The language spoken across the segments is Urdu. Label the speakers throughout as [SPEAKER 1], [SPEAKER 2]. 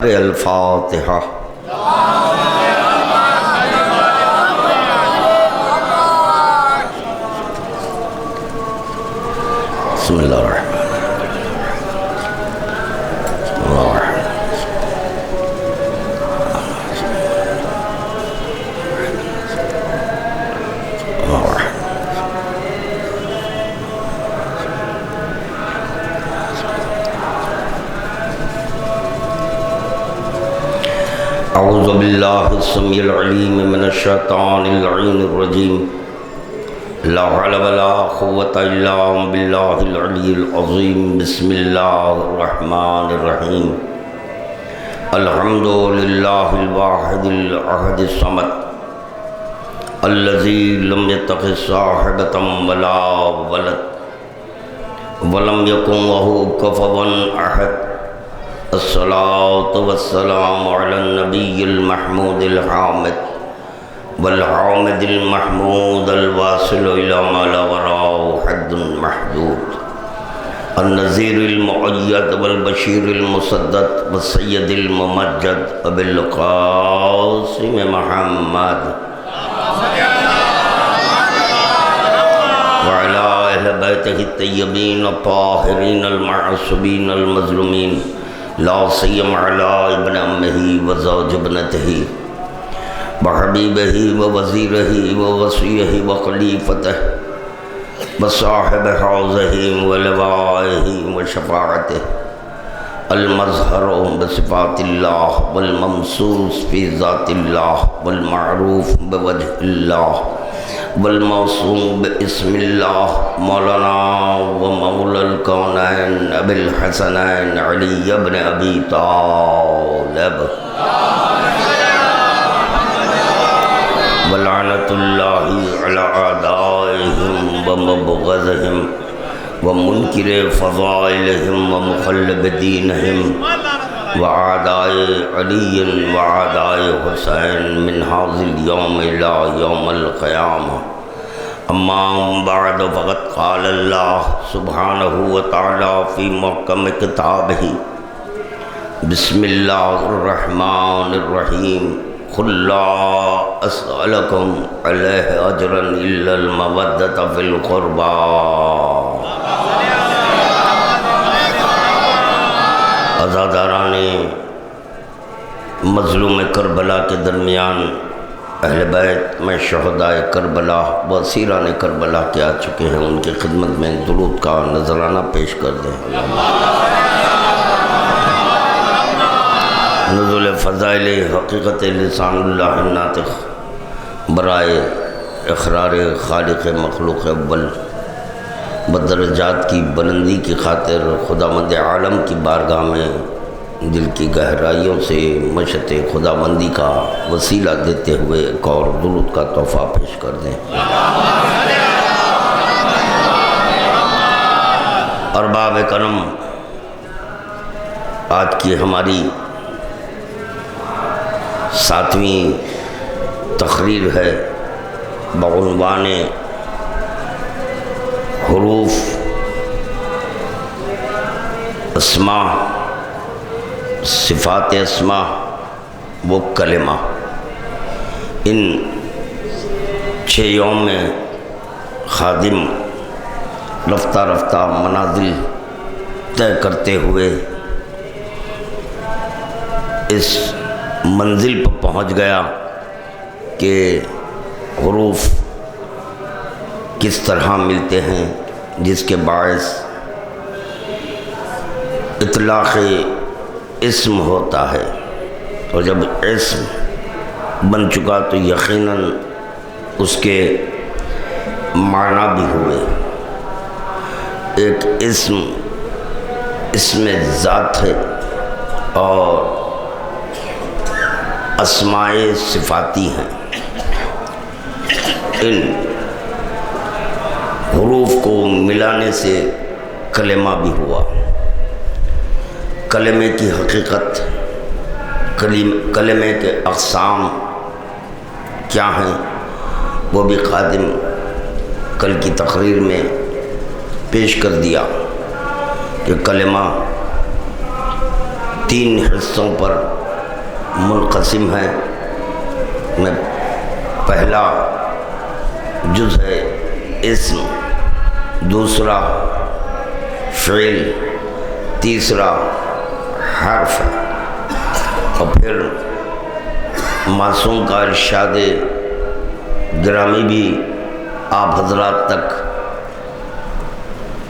[SPEAKER 1] الفاتحہ۔ بسم اللہ الرحمن اعوذ باللہ السمیع العلیم من الشیطان اللعین الرجیم، لا حول ولا قوة الا باللہ العلی العظیم۔ بسم اللہ الرحمن الرحیم۔ الحمد للہ الواحد الاحد الصمد الذی لم یتخذ صاحبۃ ولا ولد ولم یکن لہ کفوا احد۔ الصلاة والسلام على النبي المحمود الحامد والحامد المحمود الواصل إلى ما لا وراءه حد محدود، النذير المؤيد والبشير المسدد والسيد الممجد أبي القاسم محمد وعلى أهل بيته الطيبين الطاهرين المعصومين المظلومين، لا سيما على ابن أمه وزوج ابنته وحبيبه ووزيره ووصيه وخليفته وصاحب حوزه ولوائه وشفاعته، المظهر بصفات الله والممسوس في ذات الله والمعروف بوجه الله والموصوم باسم الله، مولانا ومولى الكونين أبي الحسنين علي بن أبي طالب ولعنة الله على أعدائهم ومبغضهم ومنكر فضائلهم ومخلب دينهم وأعداء علي وأعداء حسين من هذا اليوم إلى يوم القيامة، أما بعد فقد قال الله سبحانه وتعالى في محكم كتابه: بسم الله الرحمن الرحيم، قل لا أسألكم عليه أجرا إلا المودة في القربى۔ عزاداران مظلوم کربلا کے درمیان اہل بیت میں شہداء کربلا و اسیران کربلا کے آ چکے ہیں، ان کی خدمت میں درود کا نذرانہ پیش کر دیں۔ نزول فضائل حقیقت لسان اللہ الناطق برائے اقرار خالق مخلوق اول بدرجات کی بلندی کی خاطر خداوند عالم کی بارگاہ میں دل کی گہرائیوں سے مشت خداوندی کا وسیلہ دیتے ہوئے ایک اور درود کا تحفہ پیش کر دیں۔ ارباب کرم، آج کی ہماری 7ویں تقریر ہے بعنوان حروف اسماء، صفات اسماء و کلمہ۔ ان 6 یوم میں خادم رفتہ رفتہ منازل طے کرتے ہوئے اس منزل پر پہنچ گیا کہ حروف کس طرح ملتے ہیں، جس کے باعث اطلاق اسم ہوتا ہے، اور جب اسم بن چکا تو یقیناً اس کے معنی بھی ہوئے۔ ایک اسم ذات ہے اور اسماء صفاتی ہیں۔ ان حروف کو ملانے سے کلمہ بھی ہوا۔ کلمے کی حقیقت، کلمے کے اقسام کیا ہیں، وہ بھی خادم کل کی تقریر میں پیش کر دیا کہ کلمہ 3 حصوں پر منقسم ہے۔ میں پہلا جز ہے اسم، دوسرا فعل، تیسرا حرف ہے، اور پھر معصوم کا ارشاد گرامی بھی آپ حضرات تک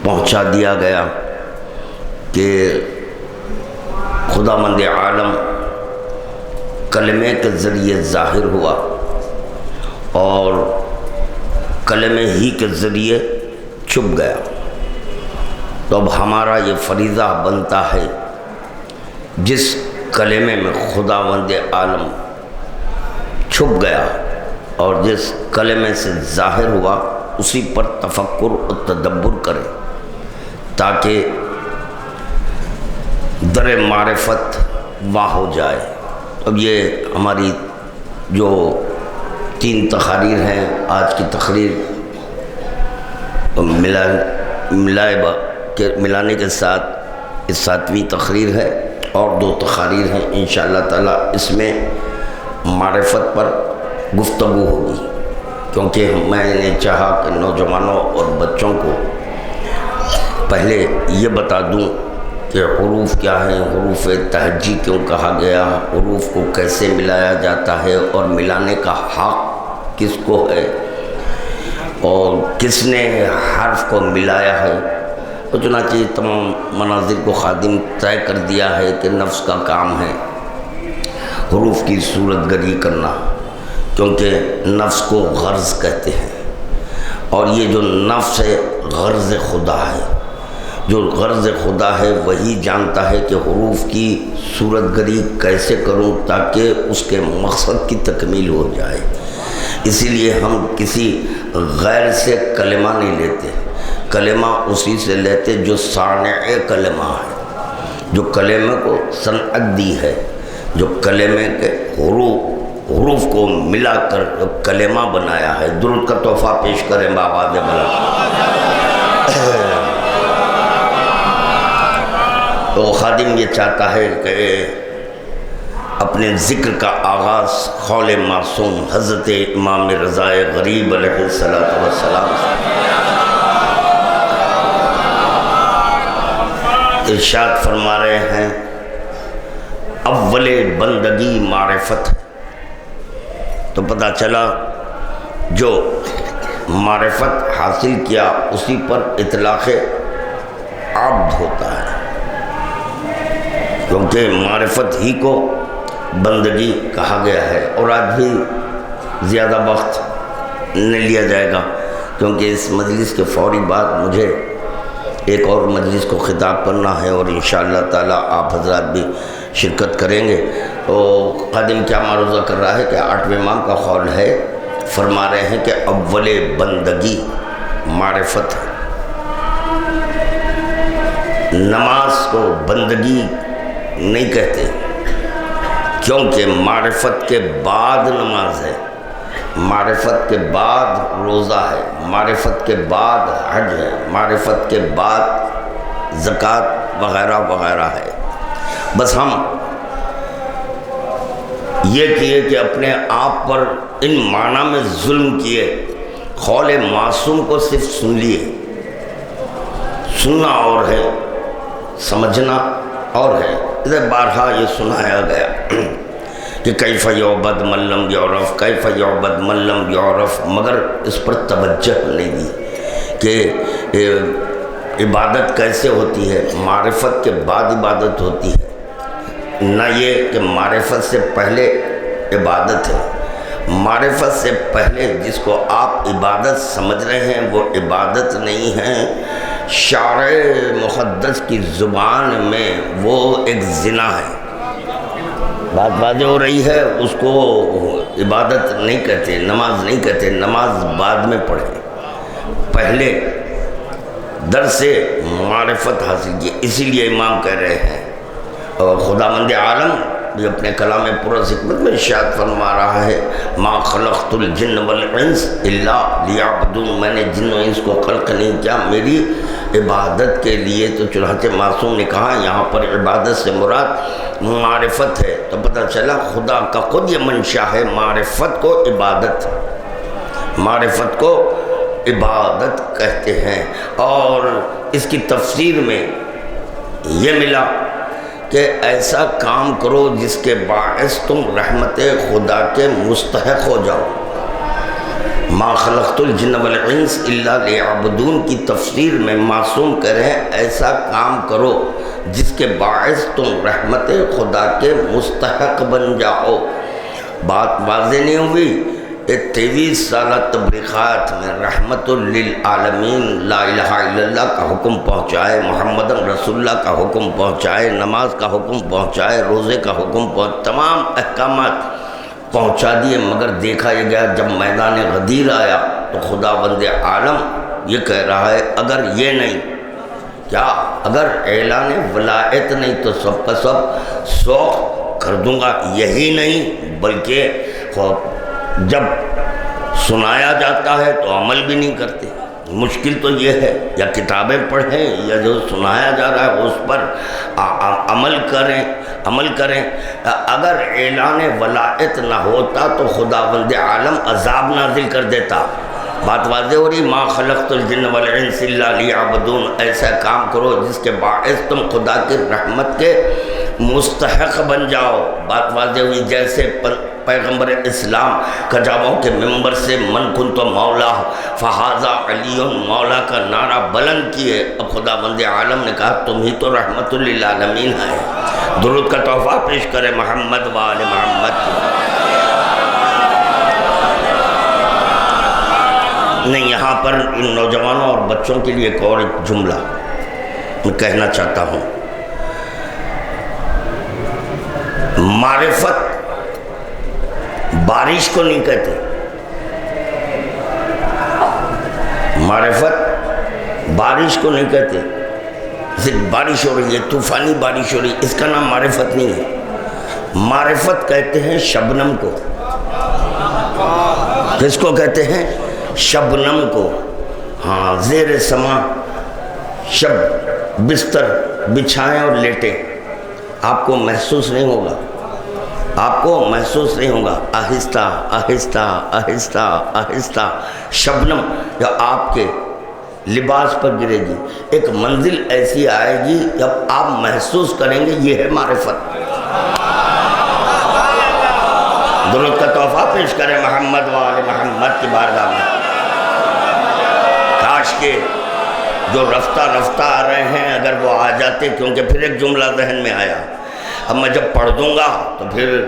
[SPEAKER 1] پہنچا دیا گیا کہ خداوند عالم کلمے کے ذریعے ظاہر ہوا اور کلمے ہی کے ذریعے چھپ گیا۔ تو اب ہمارا یہ فریضہ بنتا ہے جس کلمے میں خداوند عالم چھپ گیا اور جس کلمے سے ظاہر ہوا اسی پر تفکر و تدبر کرے تاکہ در معرفت واہ ہو جائے۔ اب یہ ہماری جو 3 تقاریر ہیں، آج کی تقریر ملانے کے ساتھ اس 7ویں تقریر ہے، اور 2 تقاریر ہیں انشاءاللہ تعالی۔ اس میں معرفت پر گفتگو ہوگی، کیونکہ میں نے چاہا کہ نوجوانوں اور بچوں کو پہلے یہ بتا دوں کہ حروف کیا ہیں، حروف تہجی کیوں کہا گیا، حروف کو کیسے ملایا جاتا ہے اور ملانے کا حق کس کو ہے، اور کس نے حرف کو ملایا ہے۔ تو چنانچہ تمام مناظر کو خادم طے کر دیا ہے کہ نفس کا کام ہے حروف کی صورت گری کرنا، کیونکہ نفس کو غرض کہتے ہیں، اور یہ جو نفس ہے غرض خدا ہے۔ جو غرض خدا ہے وہی جانتا ہے کہ حروف کی صورت گری کیسے کروں تاکہ اس کے مقصد کی تکمیل ہو جائے۔ اسی لیے ہم کسی غیر سے کلمہ نہیں لیتے، کلمہ اسی سے لیتے جو صانع کلمہ ہے، جو کلمہ کو صنعت دی ہے، جو کلمے کے حروف کو ملا کر جو کلمہ بنایا ہے۔ درود کا تحفہ پیش کریں بآواز بلند۔ تو خادم یہ چاہتا ہے کہ اپنے ذکر کا آغاز قول معصوم حضرت امام رضا غریب علیہ السلام ارشاد فرما رہے ہیں، اول بندگی معرفت ہے۔ تو پتہ چلا جو معرفت حاصل کیا اسی پر اطلاق عبد ہوتا ہے، کیونکہ معرفت ہی کو بندگی کہا گیا ہے۔ اور آج بھی زیادہ وقت نہیں لیا جائے گا، کیونکہ اس مجلس کے فوری بعد مجھے ایک اور مجلس کو خطاب کرنا ہے، اور انشاءاللہ تعالی آپ حضرات بھی شرکت کریں گے۔ تو خادم کیا معروضہ کر رہا ہے کہ 8ویں امام کا قول ہے، فرما رہے ہیں کہ اول بندگی معرفت ہے۔ نماز کو بندگی نہیں کہتے، کیونکہ معرفت کے بعد نماز ہے، معرفت کے بعد روزہ ہے، معرفت کے بعد حج ہے، معرفت کے بعد زکوٰۃ وغیرہ وغیرہ ہے۔ بس ہم یہ کیے کہ اپنے آپ پر ان معنی میں ظلم کیے، قول معصوم کو صرف سن لیے۔ سننا اور ہے، سمجھنا اور ہے۔ ادھر بارہا یہ سنایا گیا کہ کیف یعبد من لم یعرف، کیف یعبد من لم یعرف، مگر اس پر توجہ نہیں دی کہ عبادت کیسے ہوتی ہے۔ معرفت کے بعد عبادت ہوتی ہے، نہ یہ کہ معرفت سے پہلے عبادت ہے۔ معرفت سے پہلے جس کو آپ عبادت سمجھ رہے ہیں وہ عبادت نہیں ہے، شارع مقدس کی زبان میں وہ ایک زنا ہے۔ بات واضح ہو رہی ہے، اس کو عبادت نہیں کہتے، نماز نہیں کہتے۔ نماز بعد میں پڑھیں، پہلے درس معرفت حاصل کی۔ اسی لیے امام کہہ رہے ہیں اور خداوند عالم یہ اپنے کلام پرز حکمت میں ارشاد فرما رہا ہے ما خلقت الجن والانس الا لیعبدون، میں نے جن و انس کو خلق نہیں کیا میری عبادت کے لیے۔ تو چنانچہ معصوم نے کہا یہاں پر عبادت سے مراد معرفت ہے، تو پتہ چلا خدا کا خود یہ منشا ہے، معرفت کو عبادت، معرفت کو عبادت کہتے ہیں۔ اور اس کی تفسیر میں یہ ملا کہ ایسا کام کرو جس کے باعث تم رحمت خدا کے مستحق ہو جاؤ۔ ما خلقت الجن والانس الا لیعبدون کی تفسیر میں معصوم کہہ رہے ہیں ایسا کام کرو جس کے باعث تم رحمت خدا کے مستحق بن جاؤ۔ بات واضح نہیں ہوئی؟ 23 سالہ تبلیغات میں رحمت للعالمین لا الہ الا اللہ کا حکم پہنچائے، محمد رسول اللہ کا حکم پہنچائے، نماز کا حکم پہنچائے، روزے کا حکم تمام احکامات پہنچا دیے، مگر دیکھا یہ گیا جب میدان غدیر آیا تو خدا بند عالم یہ کہہ رہا ہے اگر یہ نہیں کیا، اگر اعلان ولایت نہیں تو سب کا سب سوخت کر دوں گا۔ یہی نہیں بلکہ جب سنایا جاتا ہے تو عمل بھی نہیں کرتے۔ مشکل تو یہ ہے یا کتابیں پڑھیں یا جو سنایا جا رہا ہے اس پر عمل کریں۔ اگر اعلان ولایت نہ ہوتا تو خداوند عالم عذاب نازل کر دیتا۔ بات واضح ہو رہی؟ ما خلقت الجن والانس الا لیعبدون، ایسا کام کرو جس کے باعث تم خدا کی رحمت کے مستحق بن جاؤ۔ بات واضح ہوئی؟ جیسے پیغمبر اسلام کجاووں کے ممبر سے من کنت مولا فہذا علی مولا کا نعرہ بلند کیے، اب خدا بند عالم نے کہا تم ہی تو رحمت للعالمین ہے۔ درود کا تحفہ پیش کرے محمد و آل محمد۔ نہیں، یہاں پر ان نوجوانوں اور بچوں کے لیے ایک اور جملہ میں کہنا چاہتا ہوں۔ معرفت بارش کو نہیں کہتے، معرفت بارش کو نہیں کہتے۔ صرف بارش ہو رہی ہے، طوفانی بارش ہو رہی ہے، اس کا نام معرفت نہیں ہے۔ معرفت کہتے ہیں شبنم کو۔ کس کو کہتے ہیں؟ شبنم کو۔ ہاں، زیر سما شب بستر بچھائیں اور لیٹیں، آپ کو محسوس نہیں ہوگا، آپ کو محسوس نہیں ہوگا۔ آہستہ آہستہ آہستہ آہستہ شبنم جو آپ کے لباس پر گرے گی، ایک منزل ایسی آئے گی جب آپ محسوس کریں گے یہ ہے معرفت۔ درود کا تحفہ پیش کریں محمد و آل محمد کی بارگاہ میں۔ کاش کے جو رفتہ رفتہ آ رہے ہیں اگر وہ آ جاتے، کیونکہ پھر ایک جملہ ذہن میں آیا، اب میں جب پڑھ دوں گا تو پھر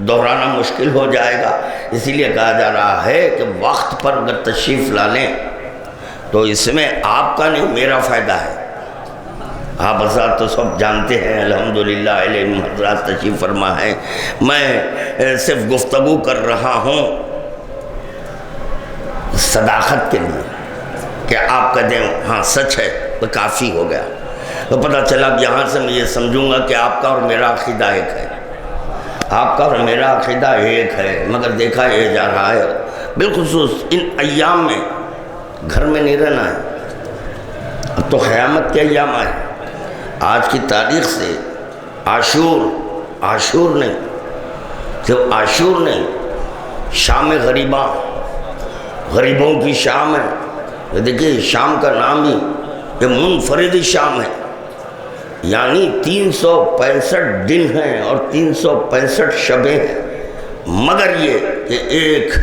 [SPEAKER 1] دہرانا مشکل ہو جائے گا، اسی لیے کہا جا رہا ہے کہ وقت پر اگر تشریف لا لیں تو اس میں آپ کا نہیں میرا فائدہ ہے۔ آپ حضرات تو سب جانتے ہیں الحمدللہ علم حضرات تشریف فرما ہے، میں صرف گفتگو کر رہا ہوں صداقت کے لیے کہ آپ کا دیں ہاں سچ ہے تو کافی ہو گیا۔ تو پتہ چلا اب یہاں سے میں یہ سمجھوں گا کہ آپ کا اور میرا عقیدہ ایک ہے، آپ کا اور میرا عقیدہ ایک ہے، مگر دیکھا یہ جا رہا ہے بالخصوص ان ایام میں گھر میں نہیں رہنا ہے۔ اب تو قیامت کے ایام آئے، آج کی تاریخ سے عاشور نہیں، صرف عاشور نہیں، شام غریبوں کی شام ہے۔ دیکھیے شام کا نام ہی یہ منفرد شام ہے، یعنی 365 دن ہیں اور 365 شبیں ہیں، مگر یہ کہ ایک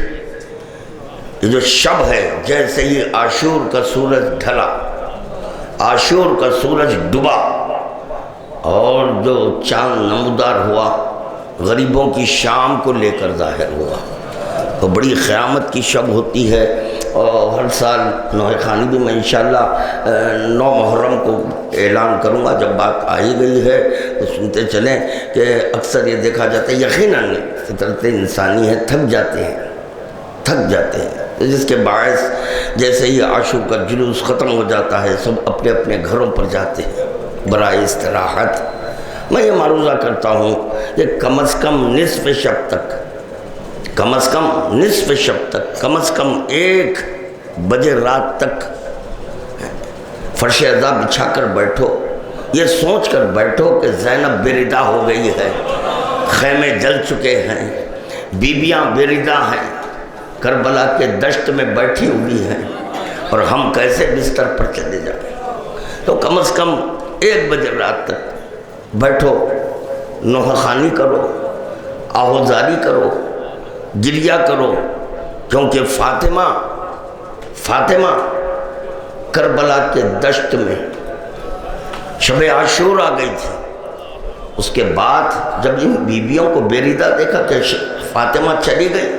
[SPEAKER 1] جو شب ہے جیسے ہی عاشور کا سورج ڈھلا، عاشور کا سورج ڈوبا اور جو چاند نمودار ہوا غریبوں کی شام کو لے کر ظاہر ہوا، تو بڑی قیامت کی شب ہوتی ہے۔ اور ہر سال نوحہ خوانی بھی میں انشاءاللہ 9 محرم کو اعلان کروں گا، جب بات آئی گئی ہے تو سنتے چلیں کہ اکثر یہ دیکھا جاتا ہے، یقیناً فطرت انسانی ہے، تھک جاتے ہیں، جس کے باعث جیسے ہی عاشور کا جلوس ختم ہو جاتا ہے سب اپنے اپنے گھروں پر جاتے ہیں برائے استراحت، میں یہ معروضہ کرتا ہوں کہ کم از کم نصف شب تک، کم از کم نصف شب تک، کم از کم 1 بجے رات تک فرش ازا بچھا کر بیٹھو، یہ سوچ کر بیٹھو کہ زینب بے ردا ہو گئی ہے، خیمے جل چکے ہیں، بیبیاں بے ردا ہیں، کربلا کے دشت میں بیٹھی ہوئی ہیں، اور ہم کیسے بستر پر چلے جائیں؟ تو کم از کم 1 بجے رات تک بیٹھو، نوحہ خوانی کرو، آہوزاری کرو، گریہ کرو، کیونکہ فاطمہ کربلا کے دشت میں شب عاشور آ گئی تھی۔ اس کے بعد جب ان بیویوں کو بے ردا دیکھا کہ فاطمہ چلی گئی،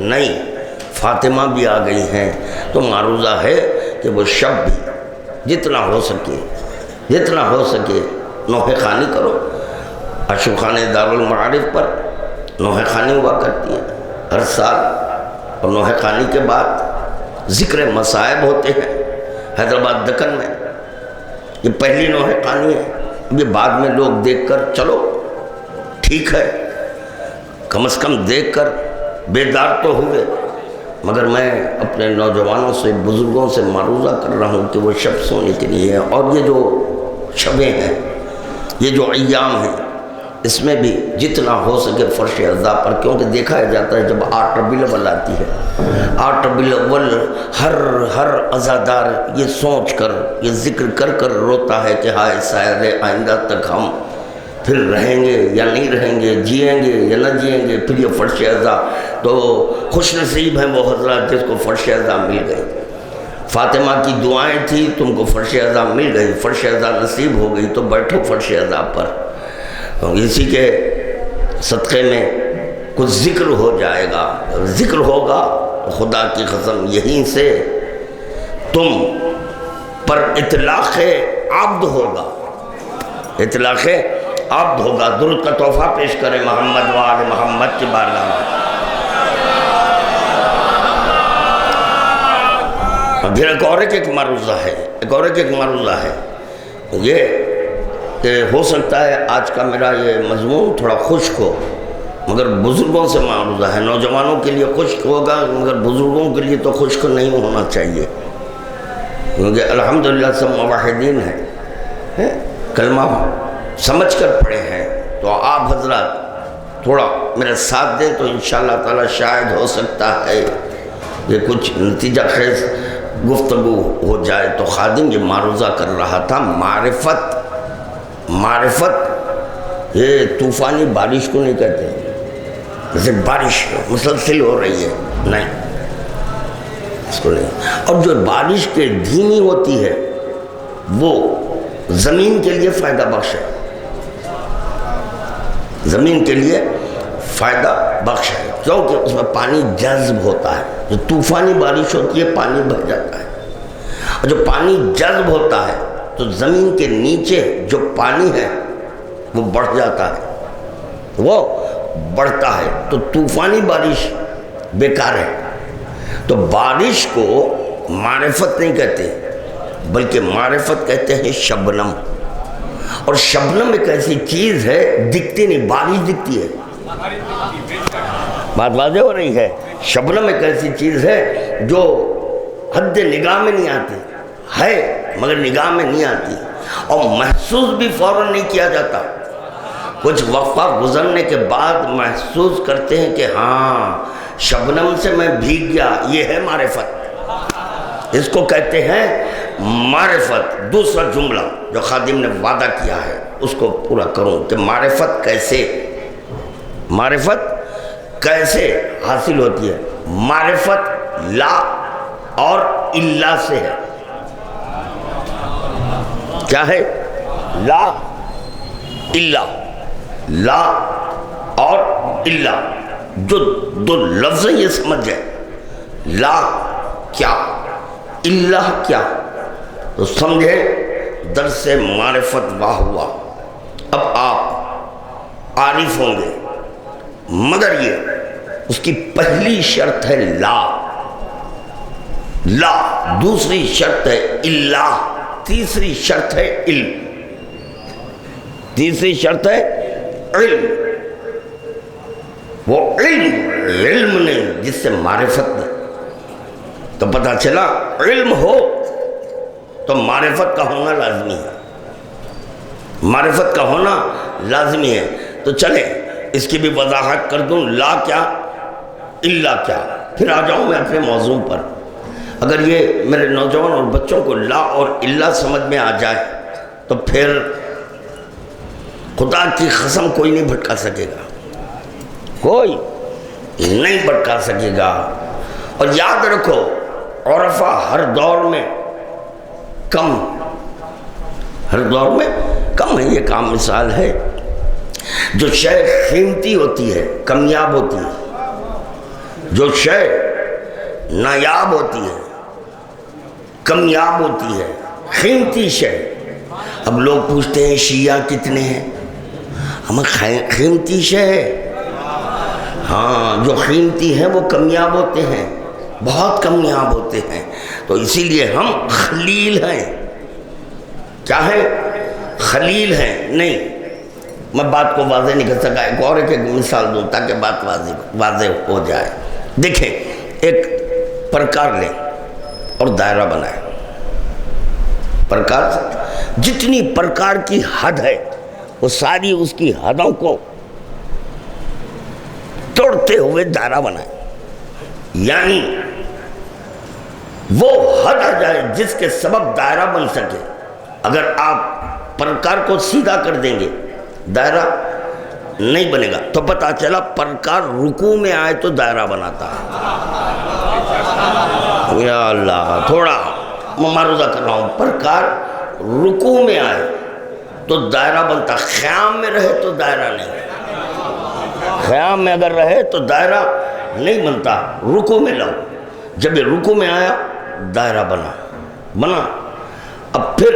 [SPEAKER 1] نہیں، فاطمہ بھی آ گئی ہیں، تو معروضہ ہے کہ وہ شب بھی جتنا ہو سکے نوحہ خوانی کرو۔ عاشور خانے دارالمعارف پر نوحہ خوانی ہوا کرتی ہے ہر سال، اور نوحہ خوانی کے بعد ذکر مصائب ہوتے ہیں۔ حیدرآباد دکن میں یہ پہلی نوحہ خوانی ہے، یہ بعد میں لوگ دیکھ کر چلو ٹھیک ہے، کم از کم دیکھ کر بیدار تو ہوئے، مگر میں اپنے نوجوانوں سے، بزرگوں سے معروضہ کر رہا ہوں کہ وہ شب سونے کے لیے ہے، اور یہ جو شبیں ہیں، یہ جو ایام ہیں، اس میں بھی جتنا ہو سکے فرش ازا پر، کیونکہ دیکھا جاتا ہے جب 8 ربیع الاول آتی ہے، 8 ربیع الاول ہر عزادار یہ سوچ کر، یہ ذکر کر کر روتا ہے کہ ہائے سائر آئندہ تک ہم پھر رہیں گے یا نہیں رہیں گے، جئیں گے یا نہ جئیں گے، پھر یہ فرش ازا۔ تو خوش نصیب ہیں وہ حضرات جس کو فرش ازا مل گئی۔ فاطمہ کی دعائیں تھی، تم کو فرش ازا مل گئی، فرش ازا نصیب ہو گئی، تو بیٹھو فرش ازا پر، اسی کے صدقے میں کچھ ذکر ہو جائے گا، ذکر ہوگا تو خدا کی قسم یہیں سے تم پر اطلاق عبد ہوگا، اطلاق عبد ہوگا۔ درود کا تحفہ پیش کریں محمد و آل محمد کی بارگاہ میں۔ پھر ایک ایک معروضہ ہے، یہ کہ ہو سکتا ہے آج کا میرا یہ مضمون تھوڑا خشک ہو، مگر بزرگوں سے معروضہ ہے۔ نوجوانوں کے لیے خشک ہوگا، مگر بزرگوں کے لیے تو خشک نہیں ہونا چاہیے، کیونکہ الحمدللہ سب موحدین ہیں، کلمہ سمجھ کر پڑھے ہیں۔ تو آپ حضرات تھوڑا میرا ساتھ دیں تو انشاءاللہ تعالی شاید ہو سکتا ہے یہ کچھ نتیجہ خیز گفتگو ہو جائے۔ تو خادم یہ معروضہ کر رہا تھا معرفت، یہ طوفانی بارش کو نہیں کہتے ہیں، جیسے بارش مسلسل ہو رہی ہے، نہیں، اس کو نہیں۔ اور جو بارش کے دھیمی ہوتی ہے وہ زمین کے لیے فائدہ بخش ہے، زمین کے لیے فائدہ بخش ہے، کیونکہ اس میں پانی جذب ہوتا ہے۔ جو طوفانی بارش ہوتی ہے پانی بھر جاتا ہے، اور جو پانی جذب ہوتا ہے تو زمین کے نیچے جو پانی ہے وہ بڑھ جاتا ہے، وہ بڑھتا ہے، تو طوفانی بارش بیکار ہے۔ تو بارش کو معرفت نہیں کہتے، بلکہ معرفت کہتے ہیں شبنم، اور شبنم ایک ایسی چیز ہے دکھتی نہیں، بارش دکھتی ہے، بات واضح ہو رہی ہے۔ شبنم ایک ایسی چیز ہے جو حد نگاہ میں نہیں آتی ہے، مگر نگاہ میں نہیں آتی، اور محسوس بھی فوراً نہیں کیا جاتا، کچھ وقفہ گزرنے کے بعد محسوس کرتے ہیں کہ ہاں شبنم سے میں بھیگ گیا، یہ ہے معرفت، اس کو کہتے ہیں معرفت۔ دوسرا جملہ جو خادم نے وعدہ کیا ہے اس کو پورا کروں کہ معرفت کیسے حاصل ہوتی ہے۔ معرفت لا اور الا سے ہے، کیا ہے؟ لا الا، لا اور الا، جو دو لفظ ہیں یہ سمجھ جائے، لا کیا، الا کیا، تو سمجھے درس معرفت واہ ہوا۔ اب آپ عارف ہوں گے، مگر یہ اس کی پہلی شرط ہے لا، دوسری شرط ہے الا، تیسری شرط ہے علم، تیسری شرط ہے علم، وہ علم نہیں جس سے معرفت نہیں۔ تو پتہ چلا علم ہو تو معرفت کا ہونا لازمی ہے، معرفت کا ہونا لازمی ہے۔ تو چلیں اس کی بھی وضاحت کر دوں، لا کیا الا کیا، پھر آ جاؤں میں اپنے موضوع پر۔ اگر یہ میرے نوجوان اور بچوں کو لا اور الا سمجھ میں آ جائے تو پھر خدا کی قسم کوئی نہیں بھٹکا سکے گا، کوئی نہیں بھٹکا سکے گا۔ اور یاد رکھو عرفہ ہر دور میں کم، ہر دور میں کم ہے۔ یہ کام مثال ہے، جو شے قیمتی ہوتی ہے کمیاب ہوتی ہے، جو شے نایاب ہوتی ہے کمیاب ہوتی ہے، قیمتی شے۔ اب لوگ پوچھتے ہیں شیعہ کتنے ہیں، ہمیں قیمتی شے ہے، ہاں جو قیمتی ہیں وہ کمیاب ہوتے ہیں، بہت کمیاب ہوتے ہیں۔ تو اسی لیے ہم خلیل ہیں، کیا ہے؟ خلیل ہیں۔ نہیں، میں بات کو واضح نہیں کر سکا، ایک اور ایک مثال دوں تاکہ بات واضح ہو جائے۔ دیکھیں ایک پرکار لیں اور دائرہ بنائیں، پرکار جتنی پرکار کی حد ہے وہ ساری اس کی حدوں کو توڑتے ہوئے دائرہ بنائیں، یعنی وہ حد آ جائے جس کے سبب دائرہ بن سکے۔ اگر آپ پرکار کو سیدھا کر دیں گے دائرہ نہیں بنے گا۔ تو پتہ چلا پرکار رکوع میں آئے تو دائرہ بناتا ہے۔ یا اللہ، تھوڑا ممارزہ کر رہا ہوں، پرکار رکوع میں آئے تو دائرہ بنتا، قیام میں رہے تو دائرہ نہیں، قیام میں اگر رہے تو دائرہ نہیں بنتا۔ رکوع میں لاؤ، جب یہ رکوع میں آیا دائرہ بنا۔ اب پھر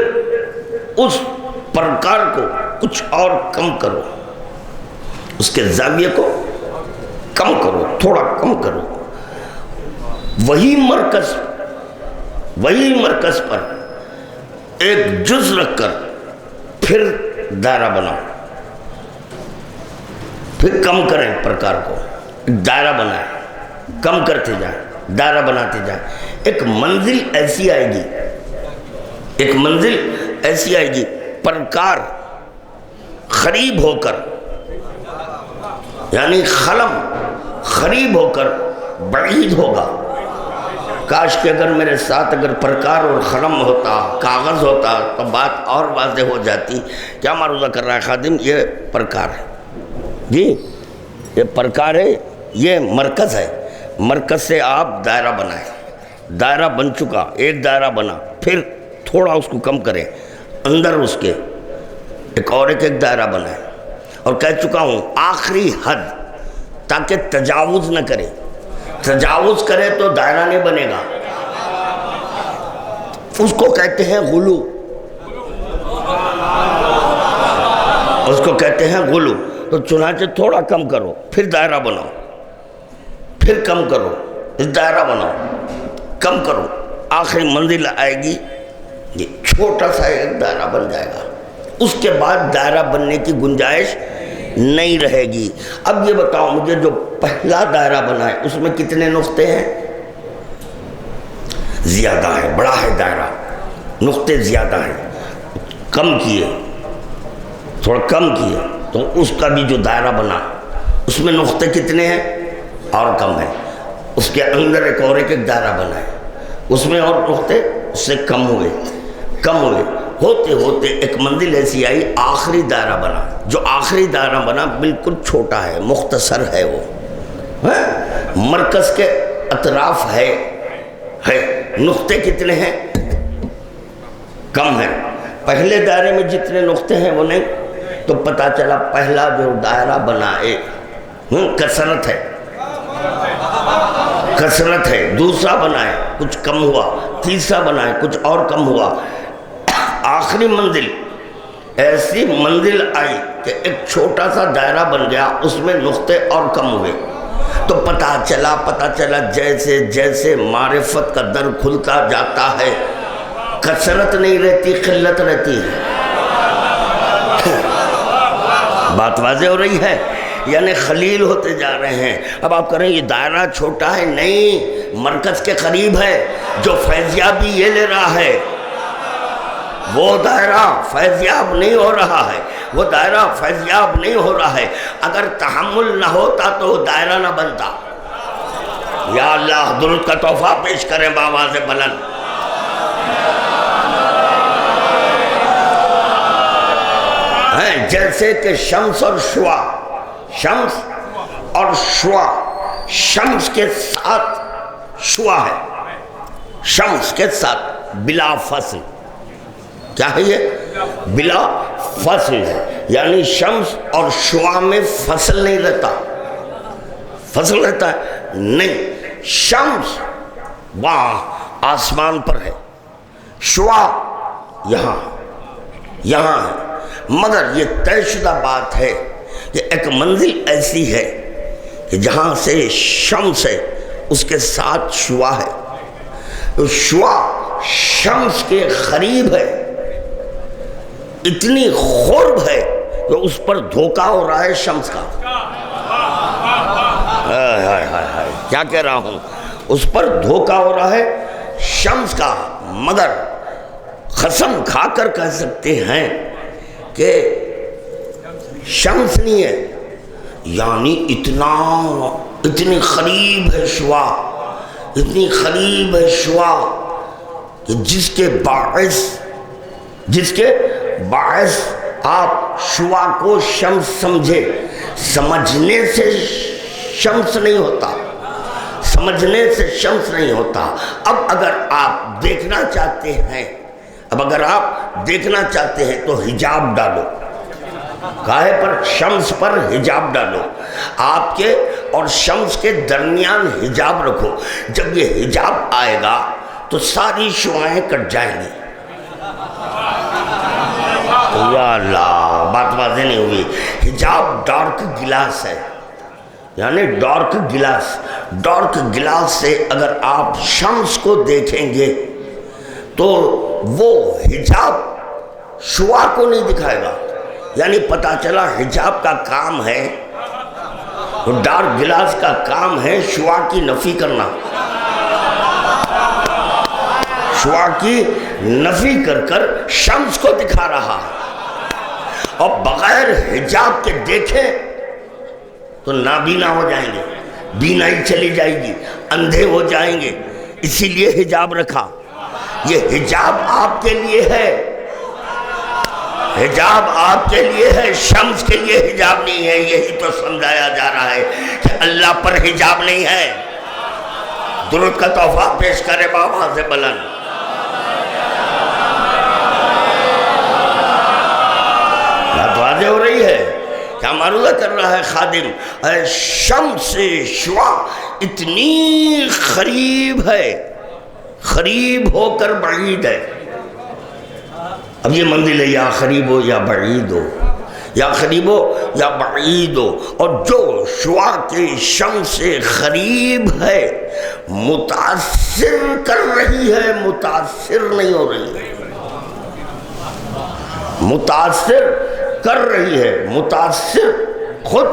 [SPEAKER 1] اس پرکار کو کچھ اور کم کرو، اس کے زاویے کو کم کرو، تھوڑا کم کرو، وہی مرکز پر ایک جز رکھ کر پھر دائرہ بناؤ، پھر کم کریں پرکار کو، دائرہ بنائیں، کم کرتے جائیں، دائرہ بناتے جائیں۔ ایک منزل ایسی آئے گی، ایک منزل ایسی آئے گی، پرکار قریب ہو کر، یعنی خلم قریب ہو کر بعید ہوگا۔ کاش کہ اگر میرے ساتھ اگر پرکار اور خلم ہوتا، کاغذ ہوتا تو بات اور واضح ہو جاتی۔ کیا معروضہ کر رہا ہے خادم؟ یہ پرکار ہے جی، یہ پرکار ہے، یہ مرکز ہے۔ مرکز سے آپ دائرہ بنائیں، دائرہ بن چکا، ایک دائرہ بنا، پھر تھوڑا اس کو کم کریں، اندر اس کے ایک اور ایک دائرہ بنائیں۔ اور کہہ چکا ہوں آخری حد، تاکہ تجاوز نہ کرے، تجاوز کرے تو دائرہ نہیں بنے گا، اس کو کہتے ہیں غلو، اس کو کہتے ہیں غلو۔ تو چنانچہ تھوڑا کم کرو، پھر دائرہ بناؤ، پھر کم کرو، دائرہ بناؤ، کم کرو، آخری منزل آئے گی، یہ چھوٹا سا ایک دائرہ بن جائے گا۔ اس کے بعد دائرہ بننے کی گنجائش نہیں رہے گی۔ اب یہ بتاؤ مجھے، جو پہلا دائرہ بنا ہے اس میں کتنے نقطے ہیں؟ زیادہ ہے، بڑا ہے دائرہ، نقطے زیادہ ہیں، کم کیے، تھوڑا کم کیے، تو اس کا بھی جو دائرہ بنا اس میں نقطے کتنے ہیں؟ اور کم ہے۔ اس کے اندر ایک اور ایک دائرہ بنا ہے، اس میں اور نقطے اس سے کم ہوئے، ہوتے ہوتے ایک منزل ایسی آئی، آخری دائرہ بنا۔ جو آخری دائرہ بنا بالکل چھوٹا ہے، مختصر ہے، وہ مرکز کے اطراف ہے، نقطے کتنے ہیں؟ کم ہیں۔ پہلے دائرے میں جتنے نقطے ہیں وہ نہیں۔ تو پتہ چلا پہلا جو دائرہ بنا کثرت ہے، کثرت ہے۔ دوسرا بنائے کچھ کم ہوا، تیسرا بنائے کچھ اور کم ہوا، آخری منزل ایسی منزل آئی کہ ایک چھوٹا سا دائرہ بن گیا، اس میں نقطے اور کم ہوئے۔ تو پتہ چلا جیسے جیسے معرفت کا در کھلتا جاتا ہے، کثرت نہیں رہتی، قلت رہتی ہے۔ بات واضح ہو رہی ہے؟ یعنی خلیل ہوتے جا رہے ہیں. اب آپ کہہ رہے ہیں یہ دائرہ چھوٹا ہے. نہیں، مرکز کے قریب ہے. جو فیضیابی یہ لے رہا ہے وہ دائرہ فیضیاب نہیں ہو رہا ہے، وہ دائرہ فیضیاب نہیں ہو رہا ہے. اگر تحمل نہ ہوتا تو وہ دائرہ نہ بنتا. یا اللہ درود کا تحفہ پیش کریں بآواز بلند. جیسے کہ شمس اور شعاع، شمس اور شعاع، شمس کے ساتھ شعاع ہے، شمس کے ساتھ بلا فصل. کیا ہے یہ؟ بلا فصل ہے. یعنی شمس اور شعاع میں فصل نہیں رہتا. فصل رہتا ہے نہیں. شمس وہاں آسمان پر ہے، شعاع یہاں ہے. مگر یہ طے شدہ بات ہے کہ ایک منزل ایسی ہے کہ جہاں سے شمس ہے اس کے ساتھ شعاع ہے. تو شعاع شمس کے قریب ہے، اتنی قرب ہے کہ اس پر دھوکہ ہو رہا ہے شمس کا. کیا کہہ رہا ہوں؟ اس پر دھوکہ ہو رہا ہے شمس کا. مگر قسم کھا کر کہہ سکتے ہیں کہ شمس نہیں ہے. یعنی اتنی قریب ہے شعاع، اتنی قریب ہے شعاع کہ جس کے باعث آپ شعاع کو شمس سمجھے. سمجھنے سے شمس نہیں ہوتا، سمجھنے سے شمس نہیں ہوتا. اب اگر آپ دیکھنا چاہتے ہیں تو حجاب ڈالو. کاہے پر؟ شمس پر حجاب ڈالو. آپ کے اور شمس کے درمیان حجاب رکھو. جب یہ حجاب آئے گا تو ساری شعاعیں کٹ جائیں گی. یا اللہ بات واضح نہیں ہوئی. حجاب ڈارک گلاس ہے، یعنی ڈارک گلاس سے اگر آپ شمس کو دیکھیں گے تو وہ حجاب شعاع کو نہیں دکھائے گا. یعنی پتہ چلا حجاب کا کام ہے، ڈارک گلاس کا کام ہے شعاع کی نفی کرنا. شعاع کی نفی کر شمس کو دکھا رہا ہے. اور بغیر حجاب کے دیکھیں تو نابینا ہو جائیں گے، بینائی چلی جائے گی، اندھے ہو جائیں گے. اسی لیے حجاب رکھا. یہ حجاب آپ کے لیے ہے، حجاب آپ کے لیے ہے، شمس کے لیے حجاب نہیں ہے. یہی تو سمجھایا جا رہا ہے کہ اللہ پر حجاب نہیں ہے. درود کا تحفہ پیش کرے بآواز بلند. بات واضح ہو رہی ہے؟ کیا معروضہ کر رہا ہے خادم؟ شمس شعاع اتنی قریب ہے، قریب ہو کر بعید ہے. اب یہ منزل ہے یا قریب ہو یا بعید ہو، یا قریب ہو یا بعید ہو. اور جو شعاع کے شمس سے قریب ہے متاثر کر رہی ہے، متاثر نہیں ہو رہی ہے. متاثر کر رہی ہے، متاثر خود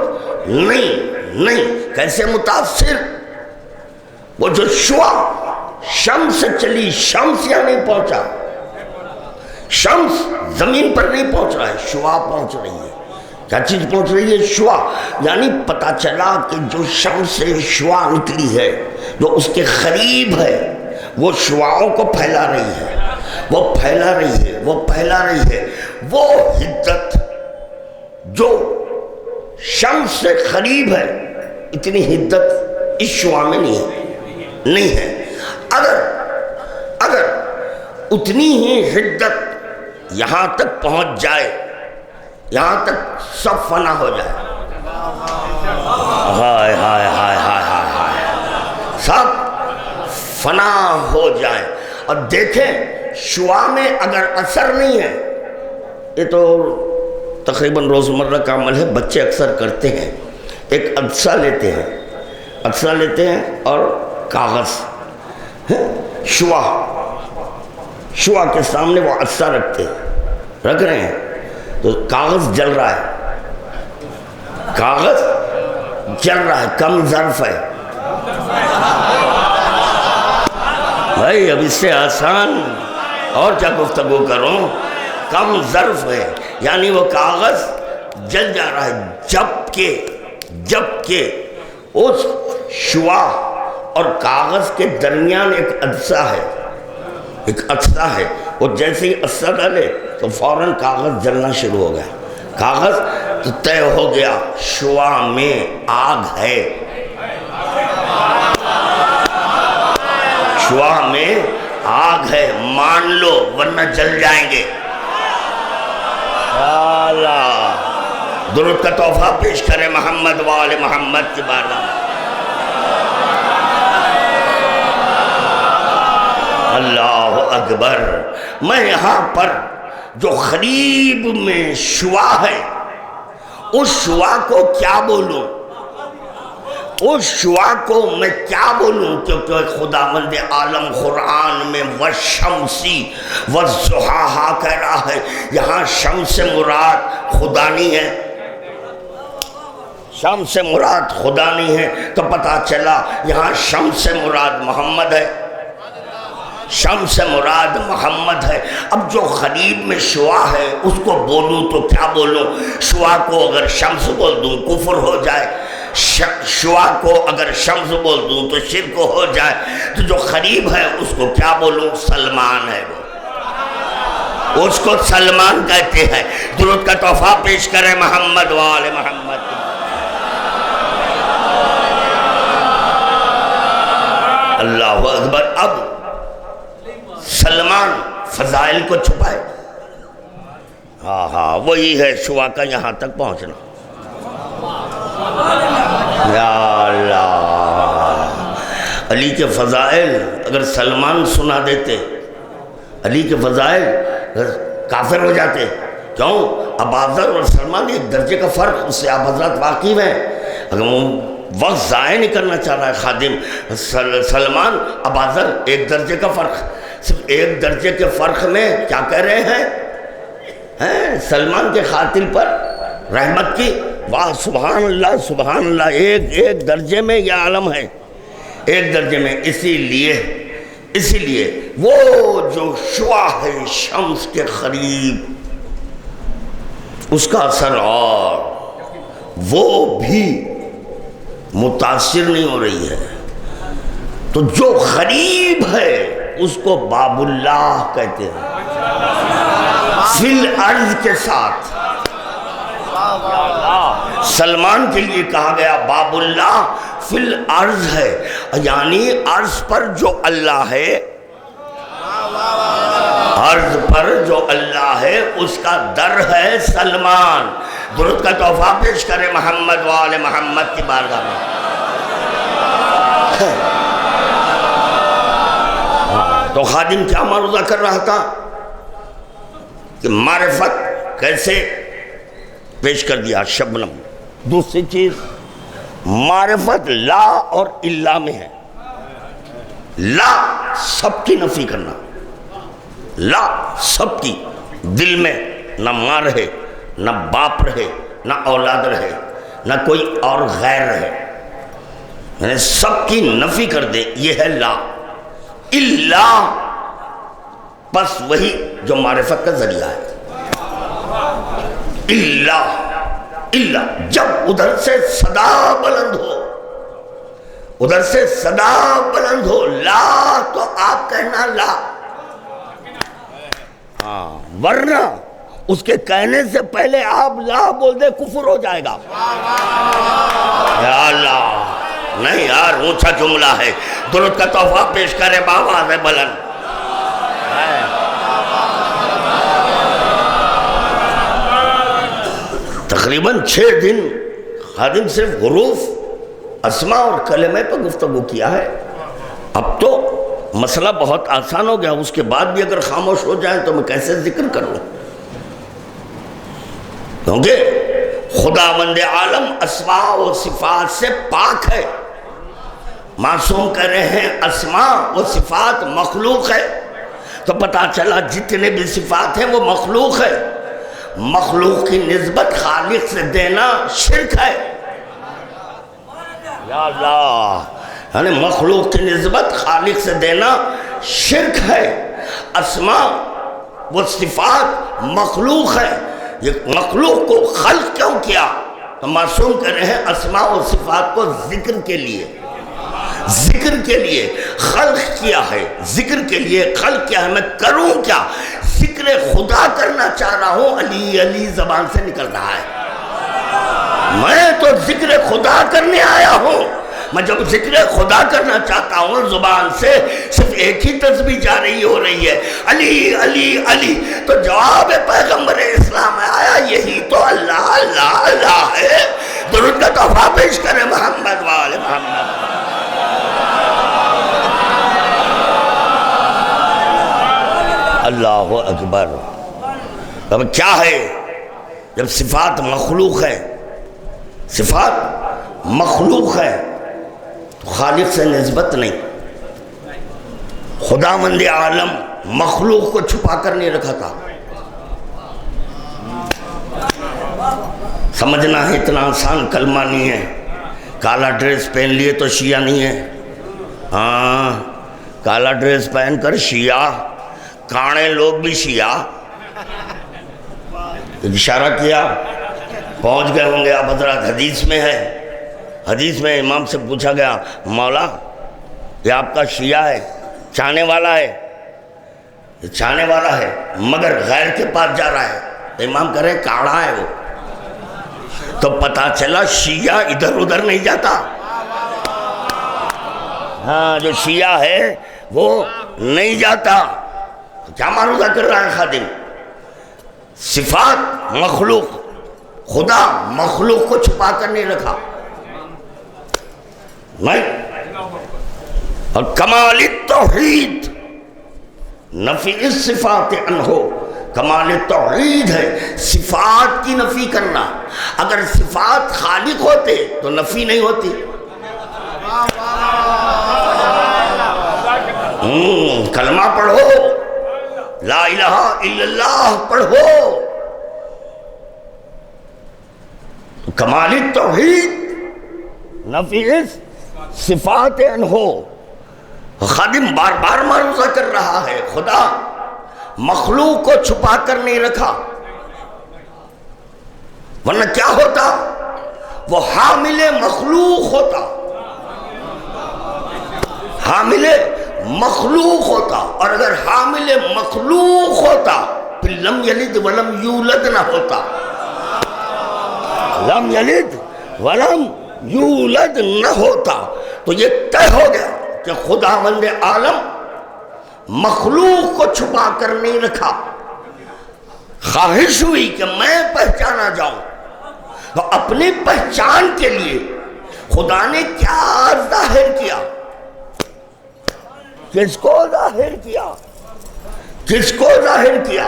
[SPEAKER 1] نہیں. کیسے متاثر؟ وہ جو شعاع شمس سے چلی، شمس یہاں نہیں پہنچا، شمس زمین پر نہیں پہنچ رہا ہے، شعاع پہنچ رہی ہے. کیا چیز پہنچ رہی ہے؟ شعاع. یعنی پتہ چلا کہ جو شمس سے شعاع نکلی ہے، جو اس کے قریب ہے، وہ شعاعوں کو پھیلا رہی ہے، وہ پھیلا رہی ہے. وہ حدت جو شمس سے قریب ہے، اتنی حدت اس شعاع میں نہیں ہے. اگر اتنی ہی حدت یہاں تک پہنچ جائے، یہاں تک سب فنا ہو جائے. ہائے ہائے ہائے ہائے ہائے، سب فنا ہو جائے. اور دیکھیں شعاع میں اگر اثر نہیں ہے، یہ تو تقریباً روزمرہ کا عمل ہے، بچے اکثر کرتے ہیں. ایک عدسہ لیتے ہیں اور کاغذ، شعاع کے سامنے وہ عدسہ رکھ رہے ہیں تو کاغذ جل رہا ہے. کاغذ چل رہا ہے، کم ظرف ہے بھائی، اب اس سے آسان اور کیا گفتگو کروں، کم ظرف ہے، یعنی وہ کاغذ جل جا رہا ہے، جبکہ اس شعاع اور کاغذ کے درمیان ایک عدسہ ہے، وہ جیسے ہی عدسہ ڈالے تو فوراً کاغذ جلنا شروع ہو گیا، کاغذ تو طے ہو گیا شعاع میں آگ ہے، شعاع میں آگ ہے، مان لو ورنہ جل جائیں گے۔ اللہ درود کا تحفہ پیش کرے محمد وآل محمد کی بارگاہ میں۔ اللہ اکبر۔ میں یہاں پر جو خریب میں شعاع ہے اس شعاع کو کیا بولوں، اس شعاع کو میں کیا بولوں، کیونکہ خداوند عالم قرآن میں والشمسی والضحاہا کہہ رہا ہے، یہاں شمس سے مراد خدا نہیں ہے، شمس سے مراد خدا نہیں ہے، تو پتہ چلا یہاں شمس سے مراد محمد ہے، شمس سے مراد محمد ہے۔ اب جو خریب میں شعاع ہے اس کو بولوں تو کیا بولوں، شعاع کو اگر شمس بول دوں کفر ہو جائے، شعاع کو اگر شمس بول دوں تو شرک ہو جائے، تو جو خریب ہے اس کو کیا بولوں، سلمان ہے، وہ اس کو سلمان کہتے ہیں۔ درود کا تحفہ پیش کرے محمد وآل محمد۔ اللہ اکبر۔ اب سلمان فضائل کو چھپائے، ہاں وہی ہے شعاع کا یہاں تک پہنچنا۔ یا اللہ، علی کے فضائل اگر سلمان سنا دیتے، علی کے فضائل اگر کافر ہو جاتے، کیوں؟ اباذر اور سلمان ایک درجے کا فرق، اس سے آپ حضرات واقف ہیں، اگر وہ وقت ضائع نہیں کرنا چاہ رہا ہے خادم، سلمان اباذر ایک درجے کا فرق، صرف ایک درجے کے فرق میں کیا کہہ رہے ہیں سلمان کے قاتل پر رحمت کی، واہ سبحان اللہ، ایک درجے میں یہ عالم ہے، ایک درجے میں۔ اسی لیے وہ جو شعاع ہے شمس کے قریب، اس کا اثر اور وہ بھی متاثر نہیں ہو رہی ہے، تو جو قریب ہے اس کو باب اللہ کہتے ہیں، فی الارض کے ساتھ۔ سلمان کے لیے کہا گیا باب اللہ فی الارض ہے، یعنی عرض پر جو اللہ ہے، عرض پر جو اللہ ہے اس کا در ہے سلمان۔ درود کا تحفہ پیش کرے محمد وآل محمد کی بارگاہ میں۔ تو خادم کیا معروضہ کر رہا تھا کہ معرفت کیسے پیش کر دیا شبنم۔ دوسری چیز، معرفت لا اور الا میں ہے، لا سب کی نفی کرنا، لا سب کی، دل میں نہ ماں رہے، نہ باپ رہے، نہ اولاد رہے، نہ کوئی اور غیر رہے، یعنی سب کی نفی کر دے، یہ ہے لا۔ الا بس وہی جو معرفت کا ذریعہ ہے، الا جب ادھر سے صدا بلند ہو، ادھر سے صدا بلند ہو، لا تو آپ کہنا لا، ورنہ اس کے کہنے سے پہلے آپ لا بول دے کفر ہو جائے گا۔ یا اللہ، نہیں یار اونچا جملہ ہے، درود کا تحفہ پیش کرے بآواز بلند۔ تقریباً 6 دن خادم صرف حروف اسماء اور کلمے پر گفتگو کیا ہے۔ اب تو مسئلہ بہت آسان ہو گیا، اس کے بعد بھی اگر خاموش ہو جائیں تو میں کیسے ذکر کروں، کیونکہ خداوند عالم اسماء و صفات سے پاک ہے۔ معصوم کہہ رہے ہیں اسماء و صفات مخلوق ہے، تو پتہ چلا جتنے بھی صفات ہیں وہ مخلوق ہے۔ مخلوق کی نسبت خالق سے دینا شرک ہے. یا اللہ، یعنی مخلوق کی نسبت خالق سے دینا شرک ہے. اسماء و صفات مخلوق ہے. یہ مخلوق کو خلق کیوں کیا؟ تو معصوم کہہ رہے ہیں اسماء و صفات کو ذکر کے لیے، ذکر کے لیے خلق کیا ہے. ذکر کے لیے خلق کیا ہے. میں کروں کیا؟ ذکر خدا کرنا چاہ رہا ہوں. علی علی زبان سے نکل رہا ہے. میں تو ذکر خدا کرنے آیا ہوں. میں جب ذکر خدا کرنا چاہتا ہوں زبان سے صرف ایک ہی تسبیح جاری ہو رہی ہے، علی علی علی. تو جواب پیغمبر اسلام میں آیا یہی تو اللہ اللہ اللہ ہے. درود کا تحفہ پیش کریں محمد والے محمد. اللہ اکبر. اب کیا ہے جب صفات مخلوق ہے، صفات مخلوق ہے تو خالق سے نسبت نہیں. خداوند عالم مخلوق کو چھپا کر نہیں رکھا تھا. سمجھنا ہے اتنا آسان کلمہ نہیں ہے. کالا ڈریس پہن لیے تو شیعہ نہیں ہے. ہاں، کالا ڈریس پہن کر شیعہ، کانے لوگ بھی شیعہ. اشارہ کیا، پہنچ گئے ہوں گے آپ حضرات. حدیث میں ہے، حدیث میں امام سے پوچھا گیا مولا یہ آپ کا شیعہ ہے، چاہنے والا ہے، یہ چاہنے والا ہے مگر غیر کے پاس جا رہا ہے. تو امام کہہ رہے کاڑا ہے وہ. تو پتا چلا شیعہ ادھر ادھر نہیں جاتا. ہاں، جو شیعہ ہے وہ نہیں جاتا. کیا معروضہ کر رہا ہے خادم؟ صفات مخلوق، خدا مخلوق کو چھپا کر نہیں رکھا. نہیں. اور کمال التوحید نفی الصفات عنہ، کمال توحید ہے صفات کی نفی کرنا. اگر صفات خالق ہوتے تو نفی نہیں ہوتی. کلمہ پڑھو، لا الہ الا اللہ پڑھو. کمال التوحید نفی صفات عنہ. خادم بار بار معروضہ کر رہا ہے خدا مخلوق کو چھپا کر نہیں رکھا، ورنہ کیا ہوتا؟ وہ حامل مخلوق ہوتا، حامل مخلوق ہوتا. اور اگر حامل مخلوق ہوتا پھر لم یلد ولم یولد نہ ہوتا. لم یلد ولم یولد نہ ہوتا. تو یہ طے ہو گیا کہ خداوند عالم مخلوق کو چھپا کر نہیں رکھا. خواہش ہوئی کہ میں پہچانا جاؤں، تو اپنی پہچان کے لیے خدا نے کیا ظاہر کیا؟ کس کو ظاہر کیا؟ کس کو ظاہر کیا؟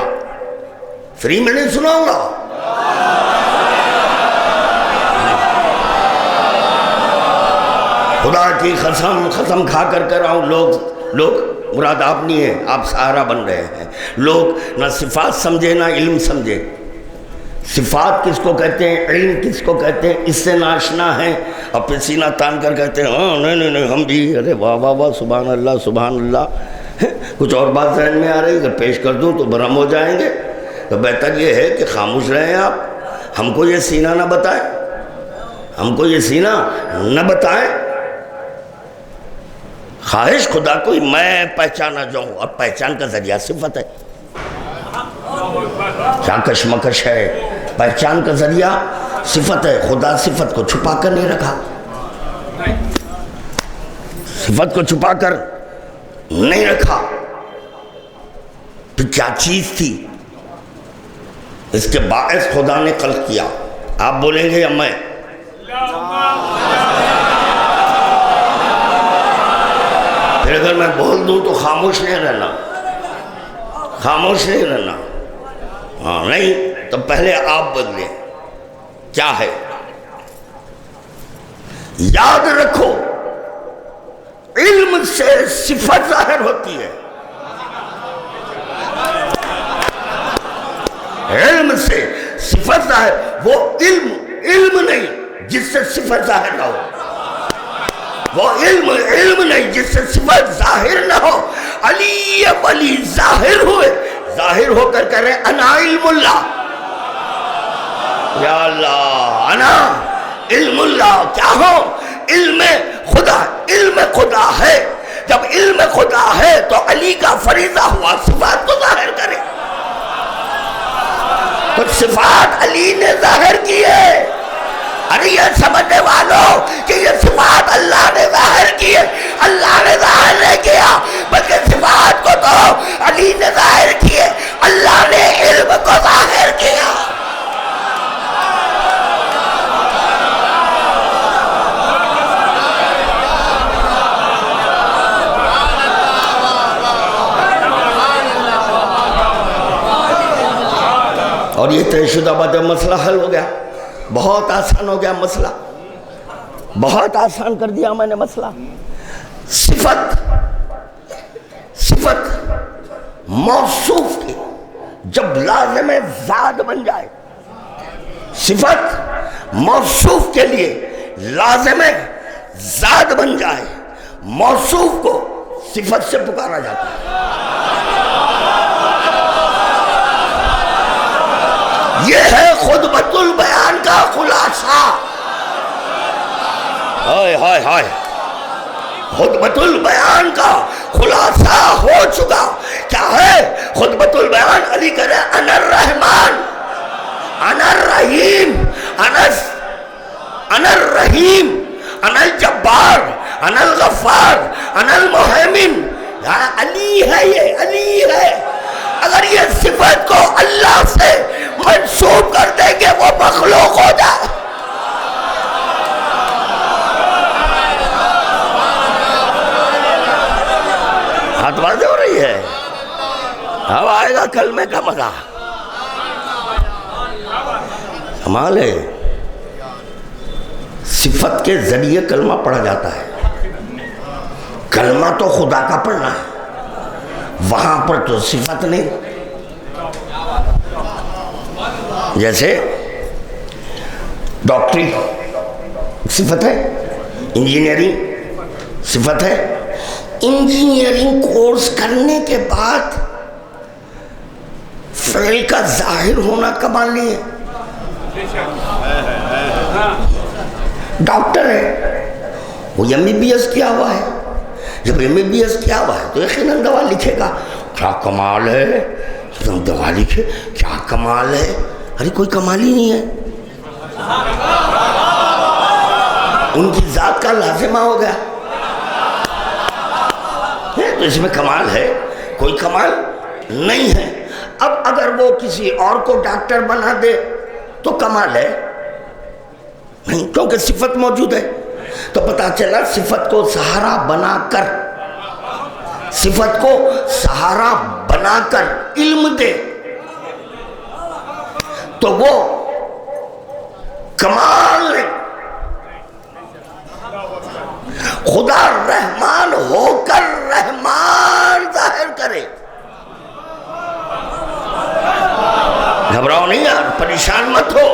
[SPEAKER 1] فری میں نہیں سناؤں گا. خدا کی قسم کھا کر کر رہا ہوں. لوگ مراد آپ نہیں ہے، آپ سہارا بن رہے ہیں. لوگ نہ صفات سمجھے نہ علم سمجھے. صفات کس کو کہتے ہیں، علم کس کو کہتے ہیں، اس سے ناشنا ہے. اور پھر سینہ تان کر کہتے ہیں ہاں نہیں ہم بھی، ارے واہ واہ واہ سبحان اللہ سبحان اللہ. کچھ اور بات ذہن میں آ رہی، اگر پیش کر دوں تو برہم ہو جائیں گے. تو بہتر یہ ہے کہ خاموش رہیں آپ. ہم کو یہ سینہ نہ بتائیں، ہم کو یہ سینہ نہ بتائیں. خواہش خدا کوئی میں پہچانا جاؤں، اور پہچان کا ذریعہ صفت ہے. کیا کشمکش ہے؟ پہچان کا ذریعہ صفت ہے. خدا صفت کو چھپا کر نہیں رکھا، صفت کو چھپا کر نہیں رکھا. پھر کیا چیز تھی اس کے باعث خدا نے خلق کیا؟ آپ بولیں گے یا میں؟ پھر اگر میں بول دوں تو خاموش نہیں رہنا، خاموش نہیں رہنا. ہاں نہیں تو پہلے آپ بدلیں. کیا ہے؟ یاد رکھو علم سے صفت ظاہر ہوتی ہے. علم سے صفت ظاہر، وہ علم نہیں جس سے صفت ظاہر نہ ہو، وہ علم نہیں جس سے صفت ظاہر نہ ہو۔ علی ولی ظاہر ہوئے، ظاہر ہو کر کہہ رہے انا علم اللہ، یا اللہ انا علم اللہ، کیا ہو؟ علم خدا، علم خدا ہے۔ جب علم خدا ہے تو علی کا فریضہ ہوا صفات کو ظاہر کرے، تو صفات علی نے ظاہر کی ہے۔ ارے یہ سمجھنے والوں کہ یہ صفات اللہ نے ظاہر کی ہے، اللہ نے ظاہر نہیں کیا، بلکہ صفات کو تو علی نے ظاہر کی ہے، اللہ نے علم کو ظاہر کیا۔ اور یہ طے شدہ بات ہے، مسئلہ حل ہو گیا، بہت آسان ہو گیا مسئلہ، بہت آسان کر دیا میں نے مسئلہ۔ صفت موصوف کی جب لازم ذات بن جائے، صفت موصوف کے لیے لازم ذات بن جائے، موصوف کو صفت سے پکارا جاتا ہے۔ یہ ہے خطبۃ البیان کا خلاصہ۔ ہائے ہائے ہائے، خطبۃ البیان کا خلاصہ ہو چکا۔ کیا ہے خطبۃ البیان؟ علی کہہ رہے ہیں انا الرحمن، انا الرحیم، انا الرحیم، انا الجبار، انا الغفار، انا المہیمن۔ علی ہے، یہ علی ہے۔ اگر یہ صفت کو اللہ سے منسوب کر دیں گے وہ مخلوق ہو جائے۔ ہاتھ واضح ہو رہی ہے؟ اب آئے گا کلمے کا مزہ۔ کمال ہے، صفت کے ذریعے کلمہ پڑھا جاتا ہے۔ کلمہ تو خدا کا پڑھنا ہے، وہاں پر تو صفت نہیں۔ جیسے ڈاکٹری صفت ہے، انجینئرنگ صفت ہے۔ انجینئرنگ کورس کرنے کے بعد فعل کا ظاہر ہونا کمال نہیں ہے۔ ڈاکٹر ہے، وہ MBBS کیا ہوا ہے، جب MBBS کیا ہوا ہے تو یقیناً دوا لکھے گا۔ کیا کمال ہے، دوا لکھے، کیا کمال ہے۔ ارے کوئی کمال ہی نہیں ہے، ان کی ذات کا لازمہ ہو گیا تو اس میں کمال ہے، کوئی کمال نہیں ہے۔ اب اگر وہ کسی اور کو ڈاکٹر بنا دے تو کمال ہے نہیں، کیونکہ صفت موجود ہے۔ تو پتا چلا صفت کو سہارا بنا کر، صفت کو سہارا بنا کر علم دے تو وہ کمال ہے۔ خدا رحمان ہو کر رحمان ظاہر کرے۔ گھبراؤ نہیں یار، پریشان مت ہو۔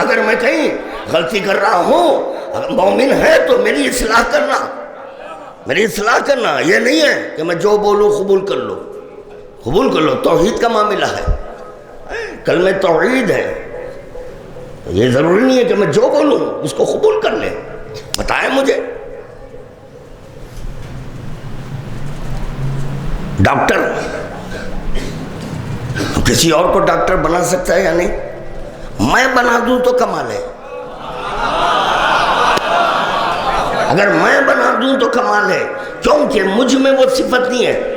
[SPEAKER 1] اگر میں کہیں غلطی کر رہا ہوں، اگر مومن ہے تو میری اصلاح کرنا، میری اصلاح کرنا۔ یہ نہیں ہے کہ میں جو بولوں قبول کر لو، قبول کر لو۔ توحید کا معاملہ ہے، کلمہ توحید ہے، یہ ضروری نہیں ہے کہ میں جو بولوں اس کو قبول کر لیں۔ بتائیں مجھے، ڈاکٹر کسی اور کو ڈاکٹر بنا سکتا ہے یا نہیں؟ میں بنا دوں تو کمال ہے، اگر میں بنا دوں تو کمال ہے، کیونکہ مجھ میں وہ صفت نہیں ہے۔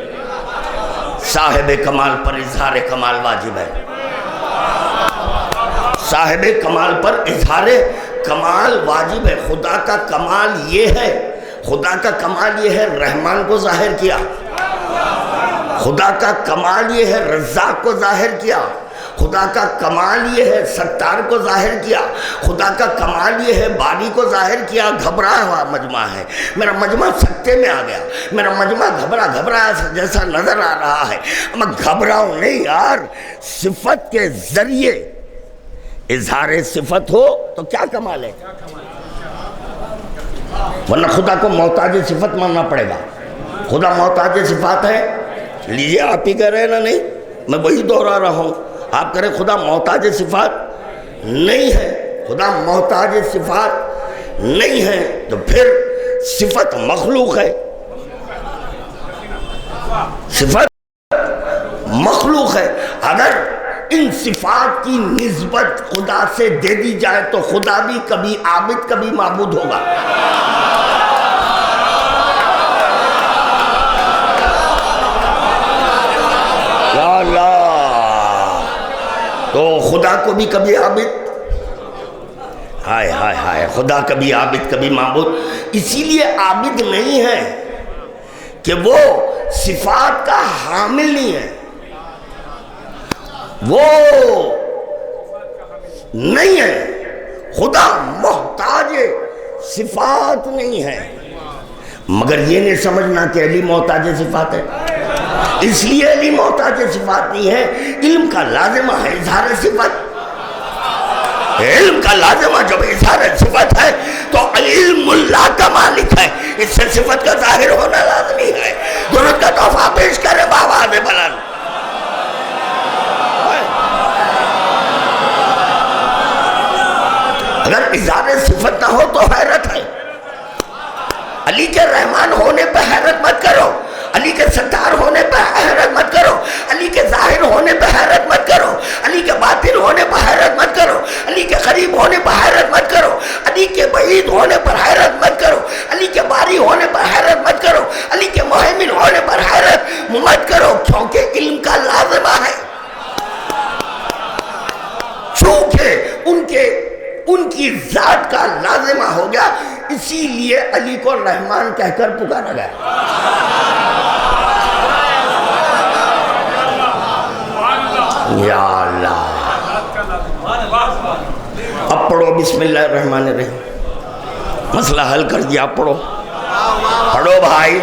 [SPEAKER 1] صاحب کمال پر اظہار کمال واجب ہے، صاحب کمال پر اظہار کمال واجب ہے۔ خدا کا کمال یہ ہے، خدا کا کمال یہ ہے رحمان کو ظاہر کیا، خدا کا کمال یہ ہے رزاق کو ظاہر کیا، خدا کا کمال یہ ہے، ستار کو ظاہر کیا، خدا کا کمال یہ ہے، باری کو ظاہر کیا۔ گھبرایا ہوا مجمع ہے، میرا مجمع سکتے میں آ گیا، میرا مجمع گھبرایا جیسا نظر آ رہا ہے۔ میں گھبراؤں نہیں یار، صفت کے ذریعے اظہار صفت ہو تو کیا کمال ہے، ورنہ خدا کو محتاج صفت ماننا پڑے گا۔ خدا محتاج صفات ہے، لیجئے آپ ہی کہہ رہے ہیں نا، نہیں میں وہی دوہرا رہا ہوں، آپ کہہ رہے خدا محتاج صفات نہیں ہے، خدا محتاج صفات نہیں ہے تو پھر صفت مخلوق ہے، صفت مخلوق ہے۔ اگر ان صفات کی نسبت خدا سے دے دی جائے تو خدا بھی کبھی عابد کبھی معبود ہوگا۔ یا اللہ، تو خدا کو بھی کبھی عابد، ہائے ہائے ہائے، خدا کبھی عابد کبھی معبود، اسی لیے عابد نہیں ہے کہ وہ صفات کا حامل نہیں ہے، وہ نہیں ہے، خدا محتاج صفات نہیں ہے، مگر یہ نہیں سمجھنا کہ علی محتاج صفات ہے، اس لیے علی محتاج صفات نہیں ہے۔ علم کا لازمہ ہے اظہار صفت، علم کا لازمہ جب اظہار صفت ہے تو علم اللہ کا مالک ہے، اس سے صفت کا ظاہر ہونا لازمی ہے۔ درود کا تحفہ پیش کرے بآواز بلند۔ اگر اظہار صفت نہ ہو تو حیرت ہے۔ علی کے رحمان ہونے پہ حیرت مت کرو، علی کے ستار ہونے پہ حیرت مت کرو، علی کے ظاہر ہونے پہ حیرت مت کرو، علی کے باطن ہونے پہ حیرت مت کرو، علی کے قریب ہونے پہ حیرت مت کرو، علی کے بعید ہونے پر حیرت مت کرو، علی کے باری ہونے پر حیرت مت کرو، علی کے مہیمن ہونے پر حیرت مت کرو، کیونکہ علم کا لازمہ ہے، چونکہ ان کی ذات کا لازمہ ہو گیا، اسی لیے علی کو رحمان کہہ کر پکارا گیا۔ یا اللہ، اب پڑھو بسم اللہ الرحمن الرحیم، مسئلہ حل کر دیا، پڑھو پڑھو بھائی،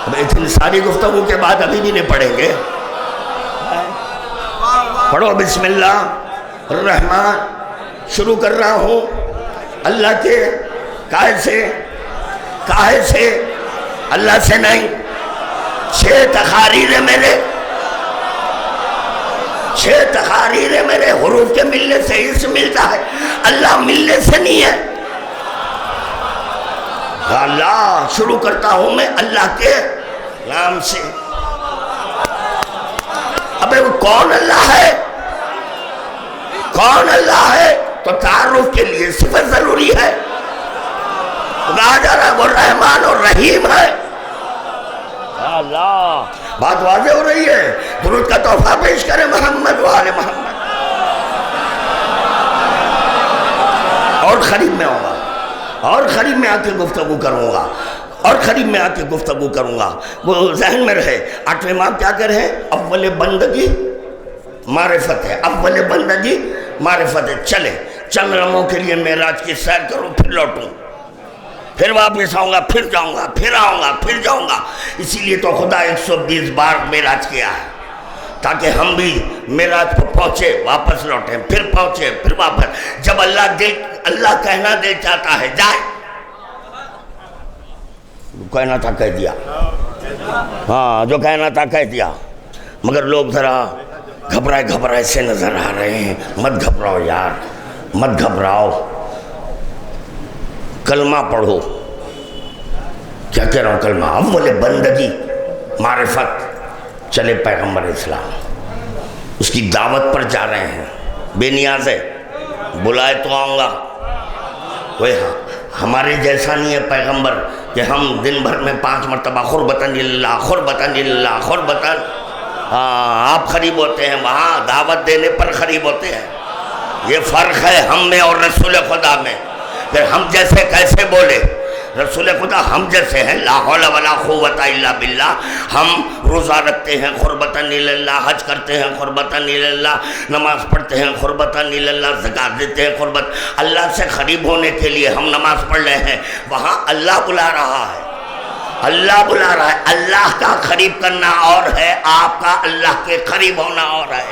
[SPEAKER 1] اب اتنی ساری گفتگو کے بعد ابھی بھی نہیں پڑھیں گے، پڑھو بسم اللہ الرحمن۔ شروع کر رہا ہوں اللہ کے کاہے سے، اللہ سے نہیں، 6 تقاریر میرے، 6 تقاریر میرے حروف کے ملنے سے اسم ملتا ہے، اللہ ملنے سے نہیں ہے۔ اللہ شروع کرتا ہوں میں اللہ کے نام سے۔ ابے وہ کون اللہ ہے، کون اللہ ہے؟ تو تعارف کے لیے صفت ضروری ہے، کہا جا رہا ہے وہ رحمان اور رحیم ہے۔ اللہ، بات واضح ہو رہی ہے، درود کا تحفہ پیش کرے محمد و آل محمد۔ اور قریب میں آؤں گا، اور قریب میں آ کے گفتگو کروں گا، اور قریب میں آ کے گفتگو کروں گا، وہ ذہن میں رہے۔ 8ویں امام کیا کر رہے ہیں؟ اول بندگی معرفت ہے، اول بندگی معرفت ہے۔ چلے چند لمحوں کے لیے معراج کی سیر کروں، پھر لوٹوں، پھر واپس آؤں گا، پھر جاؤں گا، پھر آؤں گا، پھر جاؤں گا۔ اسی لیے تو خدا 120 بار معراج کیا ہے، تاکہ ہم بھی معراج پر پہنچے، واپس لوٹیں، پھر پہنچے، پھر واپس۔ جب اللہ کہنا دل چاہتا ہے جائے، کہنا تھا کہہ دیا، ہاں جو کہنا تھا کہہ دیا، مگر لوگ ذرا گھبرائے سے نظر آ رہے ہیں۔ مت گھبراؤ یار، مت گھبراؤ، کلمہ پڑھو۔ کیا کہہ رہا ہوں؟ کلمہ اول بندگی معرفت۔ چلے پیغمبر اسلام اس کی دعوت پر جا رہے ہیں، بے نیاز ہے، بلائے تو آؤں گا۔ وہ ہمارے جیسا نہیں ہے پیغمبر کہ ہم دن بھر میں 5 مرتبہ قربتاً اللہ، قربتاً اللہ، قربتاً۔ آپ قریب ہوتے ہیں، وہاں دعوت دینے پر قریب ہوتے ہیں۔ یہ فرق ہے ہم میں اور رسول خدا میں۔ پھر ہم جیسے کیسے بولے، رسول خدا ہم جیسے ہیں، لا حول ولا قوت الا باللہ. ہم روزہ رکھتے ہیں قربتاً اللہ، حج کرتے ہیں قربتاً اللہ، نماز پڑھتے ہیں قربتاً اللہ، زکوٰۃ دیتے ہیں قربت. اللہ سے قریب ہونے کے لیے ہم نماز پڑھ رہے ہیں، وہاں اللہ بلا رہا ہے، اللہ بلا رہا ہے. اللہ کا قریب کرنا اور ہے، آپ کا اللہ کے قریب ہونا اور ہے.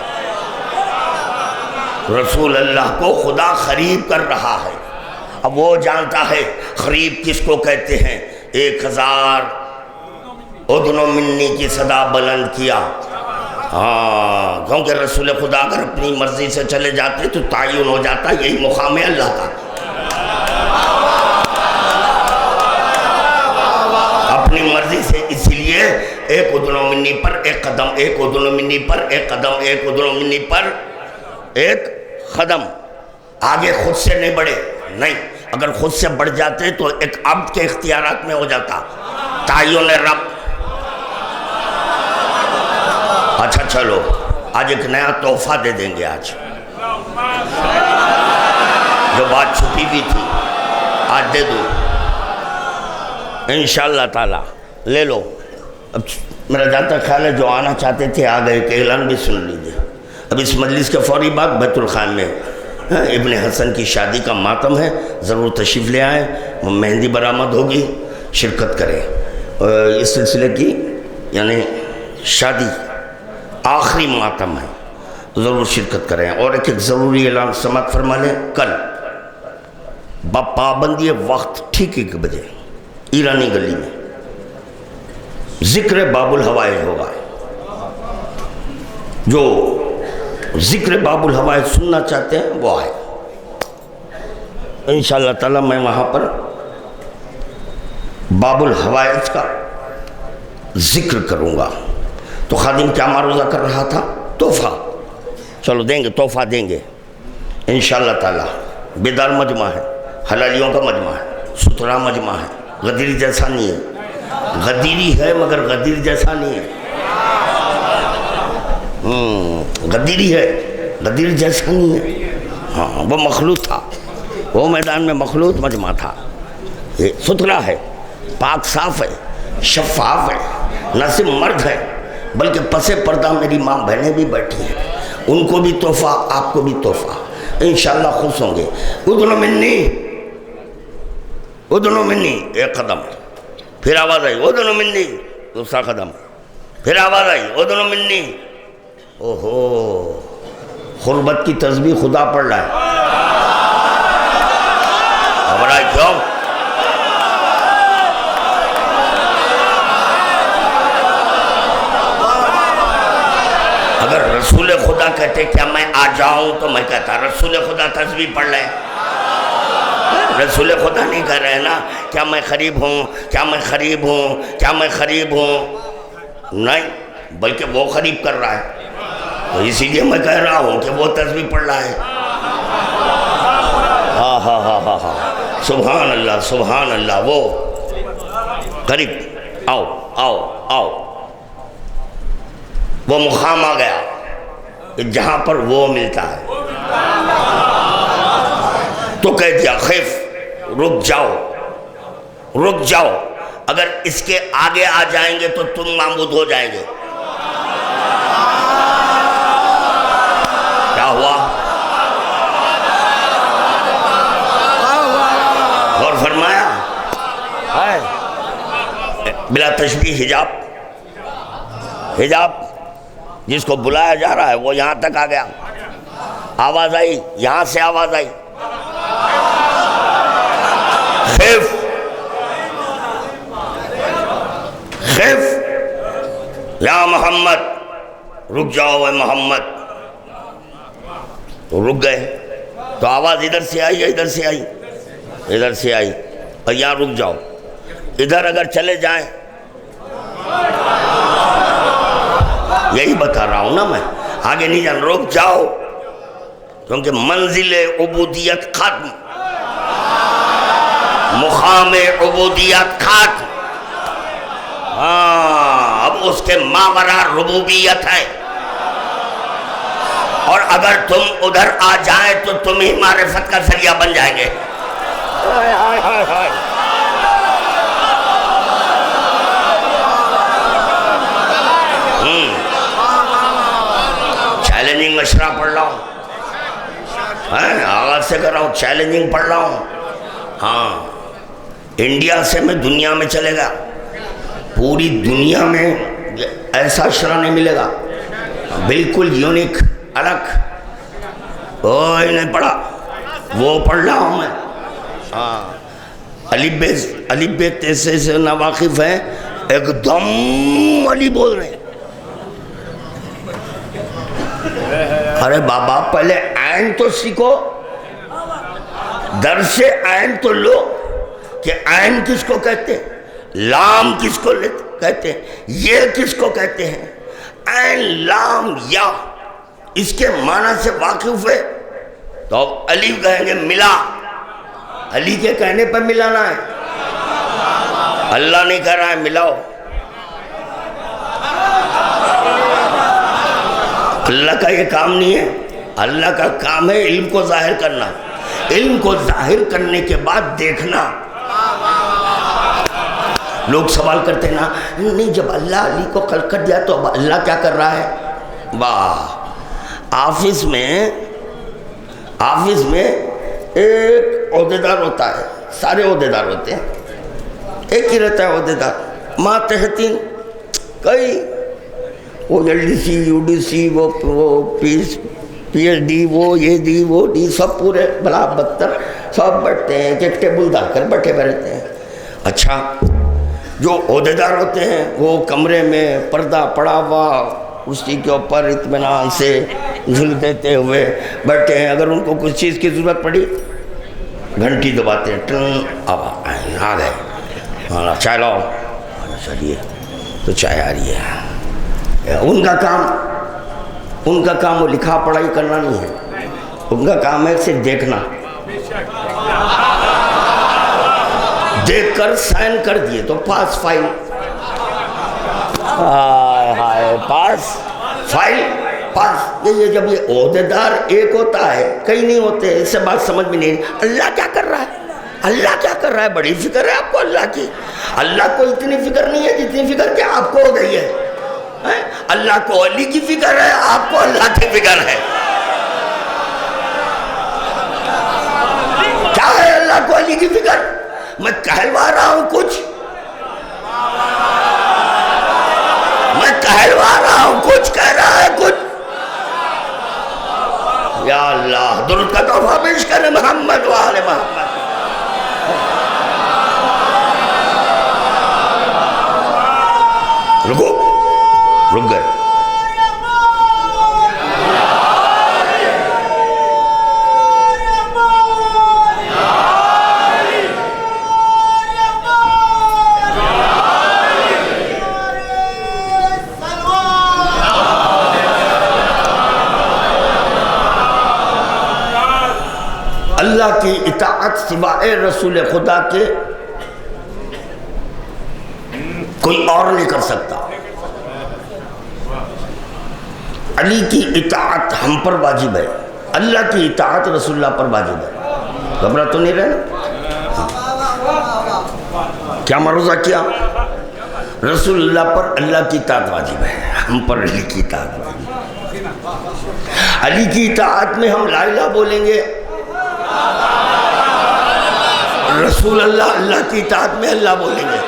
[SPEAKER 1] رسول اللہ کو خدا قریب کر رہا ہے. اب وہ جانتا ہے قریب کس کو کہتے ہیں. 1000 اذن منی کی صدا بلند کیا. ہاں، کیونکہ رسول خدا اگر اپنی مرضی سے چلے جاتے تو تعین ہو جاتا یہی مقام ہے اللہ کا. اپنی مرضی سے، اسی لیے 1 اذن منی پر 1 قدم، 1 اذن منی پر 1 قدم، 1 اذن منی پر 1 قدم. آگے خود سے نہیں بڑھے، نہیں. اگر خود سے بڑھ جاتے تو ایک عبد کے اختیارات میں ہو جاتا تعین رب. اچھا چلو، آج ایک نیا تحفہ دے دیں گے. آج جو بات چھپی بھی تھی آج دے دوں انشاءاللہ تعالی. لے لو. اب میرا جاتا خیال ہے جو آنا چاہتے تھے آ گئے. کہ اعلان بھی سن لیجیے. اب اس مجلس کے فوری بعد بیت الخان میں ابن حسن کی شادی کا ماتم ہے، ضرور تشریف لے آئیں. مہندی برآمد ہوگی، شرکت کریں. اس سلسلے کی یعنی شادی آخری ماتم ہے، ضرور شرکت کریں. اور ایک ضروری اعلان سماعت فرما لیں. کل پابندی وقت ٹھیک 1 بجے ایرانی گلی میں ذکر باب الحوائج ہوگا. جو ذکر باب الحوائج سننا چاہتے ہیں وہ آئے. انشاءاللہ تعالی میں وہاں پر باب الحوائج کا ذکر کروں گا. تو خادم کیا معروضہ کر رہا تھا؟ تحفہ. چلو دیں گے، تحفہ دیں گے انشاءاللہ تعالی. بیدار مجمع ہے، حلالیوں کا مجمع ہے، ستھرا مجمع ہے، غدیر جیسا نہیں ہے. غدیری ہے مگر غدیر جیسا نہیں ہے. غدیری ہے، غدیر جیسا نہیں ہے. ہاں، وہ مخلوط تھا، وہ میدان میں مخلوط مجمع تھا. یہ ستھرا ہے، پاک صاف ہے، شفاف ہے. نہ صرف مرد ہے بلکہ پس پردہ میری ماں بہنیں بھی بیٹھی ہیں. ان کو بھی تحفہ، آپ کو بھی تحفہ. انشاءاللہ خوش ہوں گے. اذن منی، اذن منی 1 قدم، پھر آواز آئی اذن منی 2 قدم، پھر آواز آئی اذن منی. اوہو، غربت کی تسبیح خدا پڑھ رہا ہے. گھبرائی کیوں؟ اگر رسول خدا کہتے کیا میں آ جاؤں تو میں کہتا رسول خدا تسبیح پڑھ لیں. رسول خدا نہیں کہہ رہے نا کیا میں قریب ہوں، کیا میں قریب ہوں، کیا میں قریب ہوں. نہیں، بلکہ وہ قریب کر رہا ہے. تو اسی لیے میں کہہ رہا ہوں کہ وہ تسبیح پڑھ رہا ہے. ہاں ہاں ہاں ہاں ہاں، سبحان اللہ سبحان اللہ. وہ قریب، آؤ آؤ آؤ. وہ مقام آ گیا جہاں پر وہ ملتا ہے. تو کہہ دیا خیف، رک جاؤ رک جاؤ. اگر اس کے آگے آ جائیں گے تو تم معبود ہو جائیں گے. کیا ہوا؟ غور فرمایا؟ بلا تشبیہ حجاب، حجاب جس کو بلایا جا رہا ہے وہ یہاں تک آ گیا. آواز آئی، یہاں سے آواز آئی خیف خیف یا محمد، رک جاؤ اے محمد. تو رک گئے. تو آواز ادھر سے آئی، ادھر سے آئی، ادھر سے آئی. اور یہاں رک جاؤ. ادھر اگر چلے جائیں، یہی بتا رہا ہوں نا میں، آگے نہیں جان. رک جاؤ کیونکہ منزل عبودیت ختم، مقام عبودیت ختم. ہاں، اب اس کے ماورا ربوبیت ہے. اور اگر تم ادھر آ جائیں تو تم ہی معرفت کا ذریعہ بن جائیں گے. بہت چیلنجنگ پڑھ رہا ہوں. ہاں انڈیا سے میں دنیا میں چلے گا, پوری دنیا میں ایسا شرح نہیں ملے گا, بالکل یونیک الگ. اوہ نہیں پڑھا, وہ پڑھ رہا ہوں میں. ہاں الف بے تیسے سے ناواقف ہیں, ایک دم علی بول رہے ہیں. ارے بابا پہلے عین تو سیکھو, درس عین تو لو کہ عین کس کو کہتے ہیں, لام کس کو کہتے ہیں, یہ کس کو کہتے ہیں. عین لام یا اس کے معنی سے واقف ہے تو اب الف کہیں گے ملا, علی کے کہنے پر ملانا ہے, اللہ نہیں کہہ رہا ہے ملاؤ. اللہ کا یہ کام نہیں ہے, اللہ کا کام ہے علم کو ظاہر کرنا, علم کو ظاہر کرنے کے بعد دیکھنا. لوگ سوال کرتے ہیں نا, نہیں جب اللہ علی کو خلق کر دیا تو اب اللہ کیا کر رہا ہے. واہ, آفس میں ایک عہدیدار ہوتا ہے, سارے عہدیدار ہوتے ہیں, ایک ہی رہتا ہے عہدیدار, ماتحتین کئی, وہ L D C, U D C, وہ پی ایچ ڈی, وہ یہ ڈی, وہ ڈی, سب پورے بلا بدتر سب بیٹھتے ہیں, ایک ٹیبل ڈال کر بیٹھے ہوئے رہتے ہیں. اچھا جو عہدیدار ہوتے ہیں وہ کمرے میں پردہ پڑا ہوا اسی کے اوپر اطمینان سے جھل دیتے ہوئے بیٹھے ہیں. اگر ان کو کچھ چیز کی ضرورت پڑی گھنٹی دباتے ہیں, ٹن اب آ گئے, چائے لاؤ, چلیے تو چائے آ رہی ہے. ان کا کام وہ لکھا پڑھائی کرنا نہیں ہے, ان کا کام ہے صرف دیکھنا. دیکھ کر سائن کر دیے تو پاس فائل, پاس فائل پاس. یہ جب یہ عہدیدار ایک ہوتا ہے کئی نہیں ہوتے, اس سے بات سمجھ میں نہیں. اللہ کیا کر رہا ہے, اللہ کیا کر رہا ہے, بڑی فکر ہے آپ کو اللہ کی. اللہ کو اتنی فکر نہیں ہے جتنی فکر کیا آپ کو ہو گئی ہے. اللہ کو علی کی فکر ہے, آپ کو اللہ کی فکر ہے. کیا ہے اللہ کو علی کی فکر. میں کہلوا رہا ہوں کچھ, میں کہلوا رہا ہوں کچھ, کہہ رہا ہے کچھ. یا اللہ درود کا تحفہ پیش کریں محمد و آل محمد. رک گئے. اللہ کی اطاعت سوائے رسول خدا کے کوئی اور نہیں کر سکتا. علی کی اطاعت ہم پر واجب ہے, اللہ کی اطاعت رسول اللہ پر واجب ہے. گھبرا تو نہیں رہنا. کیا مروزہ کیا, رسول اللہ پر اللہ کی اطاعت واجب ہے, ہم پر علی کی اطاعت واجب ہے. علی کی اطاعت میں ہم لا الہ بولیں گے, رسول اللہ کی اطاعت میں اللہ بولیں گے.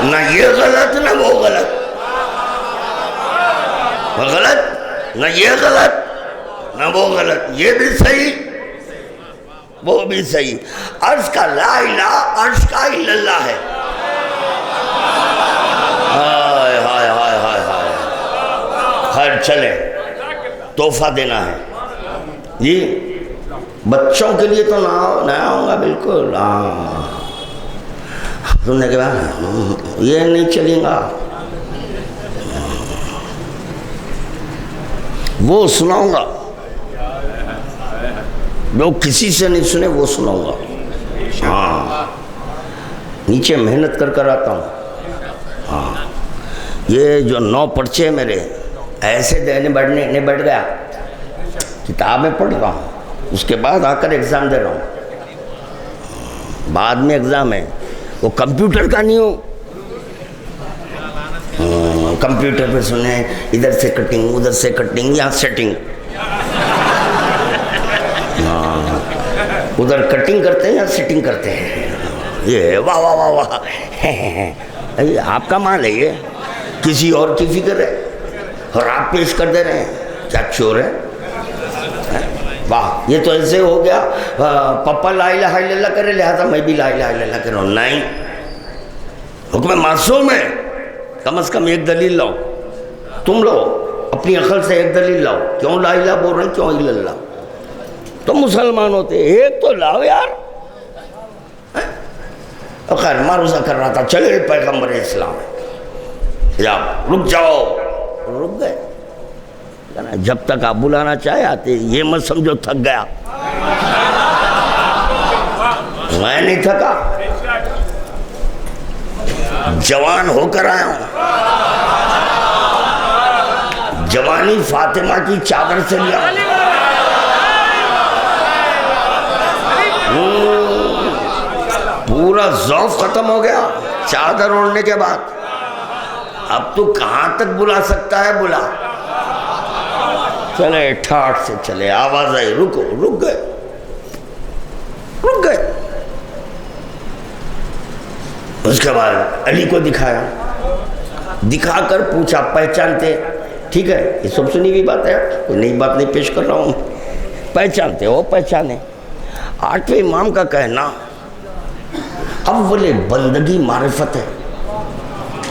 [SPEAKER 1] نہ یہ غلط نہ وہ غلط, نہ یہ غلط نہ وہ غلط, یہ بھی صحیح وہ بھی صحیح. عرش کا لا الہ, عرش کا الا اللہ ہے. ہائے ہائے ہائے ہائے ہائے. خیر چلیں, تحفہ دینا ہے جی. بچوں کے لیے تو نیا ہوگا بالکل. ہاں سننے کے بعد یہ نہیں چلیں گا, وہ سناؤں گا جو کسی سے نہیں سنے, وہ سناؤں گا. ہاں نیچے محنت کر کر آتا ہوں. ہاں یہ جو 9 پرچے میرے ایسے دینے بیٹھ گیا, کتابیں پڑھ رہا ہوں, اس کے بعد آ کر ایگزام دے رہا ہوں. بعد میں ایگزام ہے, وہ کمپیوٹر کا نہیں ہو, کمپیوٹر پہ سنیں ادھر سے کٹنگ ادھر سے کٹنگ, یہاں سیٹنگ. ادھر کٹنگ کرتے ہیں یا سٹنگ کرتے ہیں؟ یہ واہ واہ واہ واہ، آپ کا مال ہے یہ، کسی اور کی فکر ہے اور آپ پیش کر دے رہے ہیں، کیا چور ہے؟ واہ، یہ تو ایسے ہو گیا پپا لا الہ الا اللہ کرے لہذا میں بھی لا الہ الا اللہ کر رہا ہوں۔ نہیں، حکم معصوم ہے، کم از کم ایک دلیل لاؤ، تم لو اپنی عقل سے ایک دلیل لاؤ، کیوں لا الہ بول رہے ہیں، کیوں الا اللہ؟ تو مسلمان ہوتے ایک تو لاؤ یار۔ خیر معروضہ کر رہا تھا، چلے پیغمبر اسلام یا رک جاؤ، رک گئے۔ جب تک آپ بلانا چاہے آتے، یہ مت سمجھو تھک گیا، میں نہیں تھکا، جوان ہو کر آیا ہوں، جوانی فاطمہ کی چادر سے لیا، پورا ذوق ختم ہو گیا چادر اوڑھنے کے بعد۔ اب تو کہاں تک بلا سکتا ہے، بلا۔ چلے ٹھاٹ سے چلے، آواز آئی رکو، رک گئے، رک گئے۔ اس کے بعد علی کو دکھایا، دکھا کر پوچھا پہچانتے؟ ٹھیک ہے، یہ سب سنی ہوئی بات ہے، کوئی نئی بات نہیں پیش کر رہا ہوں، پہچانتے ہو؟ پہچانے۔ آٹھویں امام کا کہنا اول بندگی معرفت ہے،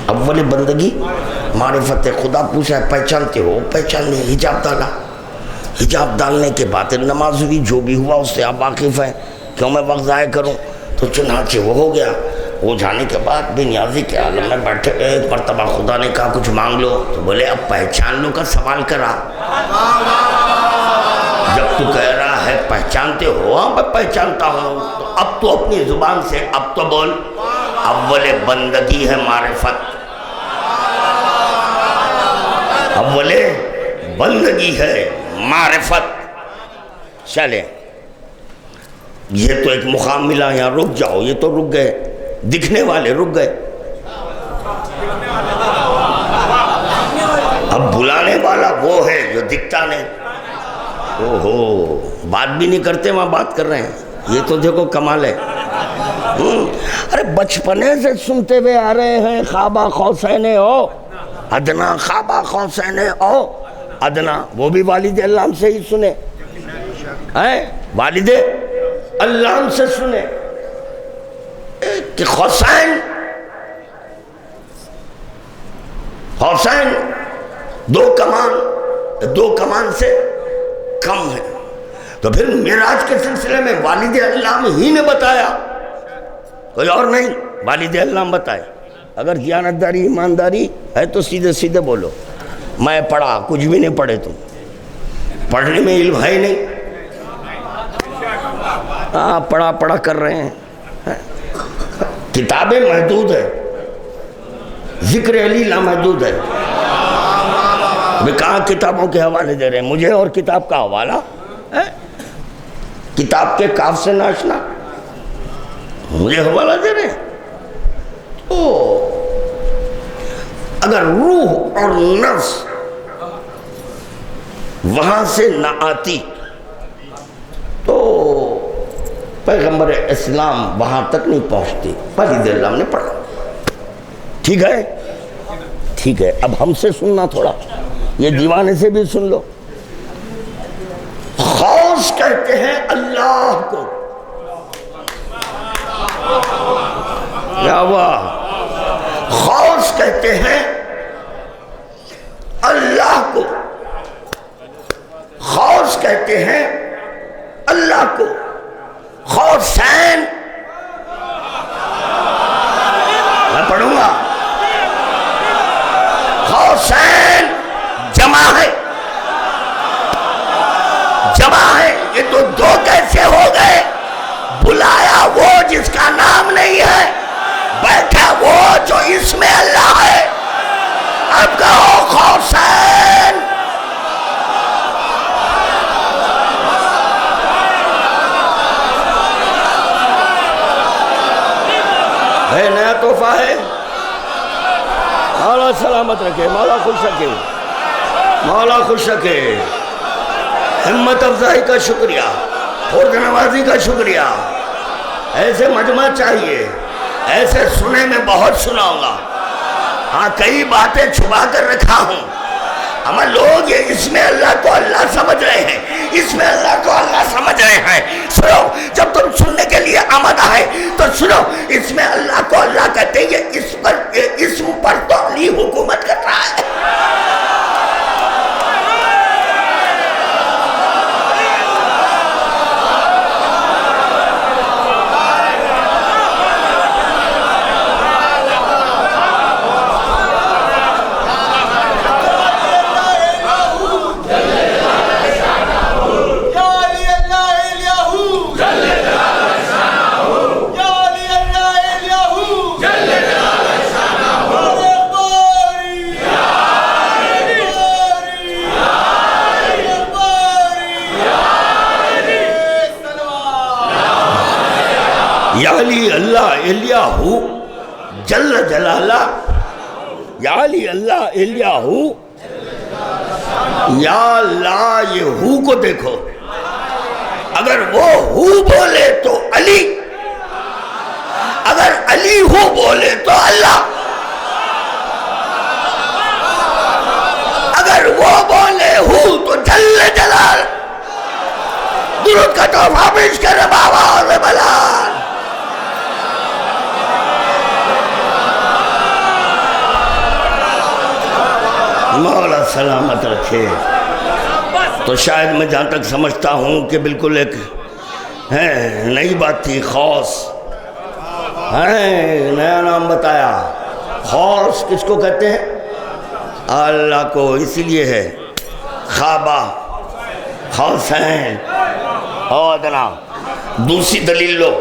[SPEAKER 1] اول بندگی معرفت ہے۔ خدا پوچھا ہے پہچانتے ہو؟ پہچانے، حجاب ڈالا، حجاب ڈالنے کے بعد نماز ہوئی، جو بھی ہوا اس سے آپ واقف ہیں، کیوں میں وقت ضائع کروں؟ تو چنانچہ وہ ہو گیا۔ وہ جانے کے بعد بے نیازی کے عالم میں بیٹھے، ایک مرتبہ خدا نے کہا کچھ مانگ لو، تو بولے اب پہچان لو کا سوال کرا، جب تو کہہ رہا ہے پہچانتے ہو؟ ہاں میں پہچانتا ہوں، تو اب تو اپنی زبان سے اب تو بول، اول بندگی ہے معرفت، اول بندگی ہے معرفت۔ چلے یہ تو ایک مقام ملا، یہاں رک جاؤ، یہ تو رک گئے، دکھنے والے رک گئے، اب بلانے والا وہ ہے جو دکھتا نہیں۔ اوہو، بات بھی نہیں کرتے وہاں بات کر رہے ہیں، یہ تو دیکھو کمال ہے۔ ارے بچپنے سے سنتے ہوئے آ رہے ہیں، خوابہ قوسین او ادنا، خوابہ قوسین او ادنا، وہ بھی والد اللہ سے ہی سنے ہیں، والد اللہ سے سنے کہ حسین دو کمان سے کم ہے، تو پھر معراج کے سلسلے میں والد اللہ ہی نے بتایا، کوئی اور نہیں، والد اللہ بتائے۔ اگر دیانتداری ایمانداری ہے تو سیدھے سیدھے بولو، میں پڑھا، کچھ بھی نہیں پڑھے تم، پڑھنے میں علم ہے ہی نہیں، ہاں پڑھا کر رہے ہیں، کتابیں محدود ہے، ذکر علی لامحدود ہے۔ میں کہاں کتابوں کے حوالے دے رہے ہیں مجھے، اور کتاب کا حوالہ ہے؟ کتاب کے کاف سے ناشنا، مجھے حوالہ دے رہے ہیں؟ تو اگر روح اور نفس وہاں سے نہ آتی تو پیغمبر اسلام وہاں تک نہیں پہنچتی، والد اللہ نے پڑھا۔ ٹھیک ہے، ٹھیک ہے، اب ہم سے سننا تھوڑا، یہ دیوانے سے بھی سن لو۔ غوث کہتے ہیں اللہ کو، یا واہ، غوث کہتے ہیں اللہ کو، غوث کہتے ہیں اللہ کو، غوثین میں پڑھوں گا، غوثین جمع ہے، جمع ہے، یہ تو دو کیسے ہو گئے؟ بلایا وہ جس کا نام نہیں ہے، بیٹھا وہ جو اس میں اللہ ہے، اب کہو غوثین۔ ہے نیا تحفہ ہے، مولا سلامت رکھے، مولا خوش رکھے، مولا خوش رکھے، ہمت افزائی کا شکریہ۔ خود نوازی کا شکریہ. ایسے مجمع چاہیے. ایسے سنے میں بہت سناؤں گا. ہاں کئی باتیں چھپا کر رکھا ہوں. ہم لوگ یہ اس میں اللہ کو اللہ سمجھ رہے ہیں, اس میں اللہ کو اللہ سمجھ رہے ہیں. سنو, جب تم سننے کے لیے آمدہ ہے تو سنو, اس میں اللہ کو اللہ کہتے ہیں. یہ اسم پر تو علی حکومت کر رہا ہے. یا علی اللہ الیہو جل جلالہ. یا علی اللہ الیہو. یا لا, یہ ہو کو دیکھو. اگر وہ ہو بولے تو علی, اگر علی ہو بولے تو اللہ, اگر وہ بولے ہو تو جل جلال. درود کا تحفہ پیش کرے بابا اور بلال. مولا سلامت رکھے. تو شاید میں جہاں تک سمجھتا ہوں کہ بالکل ایک نئی بات تھی. خوص نیا نام بتایا. خوص کس کو کہتے ہیں؟ اللہ کو. اسی لیے ہے خوابہ خوصین. اور جناب دوسری دلیل لو,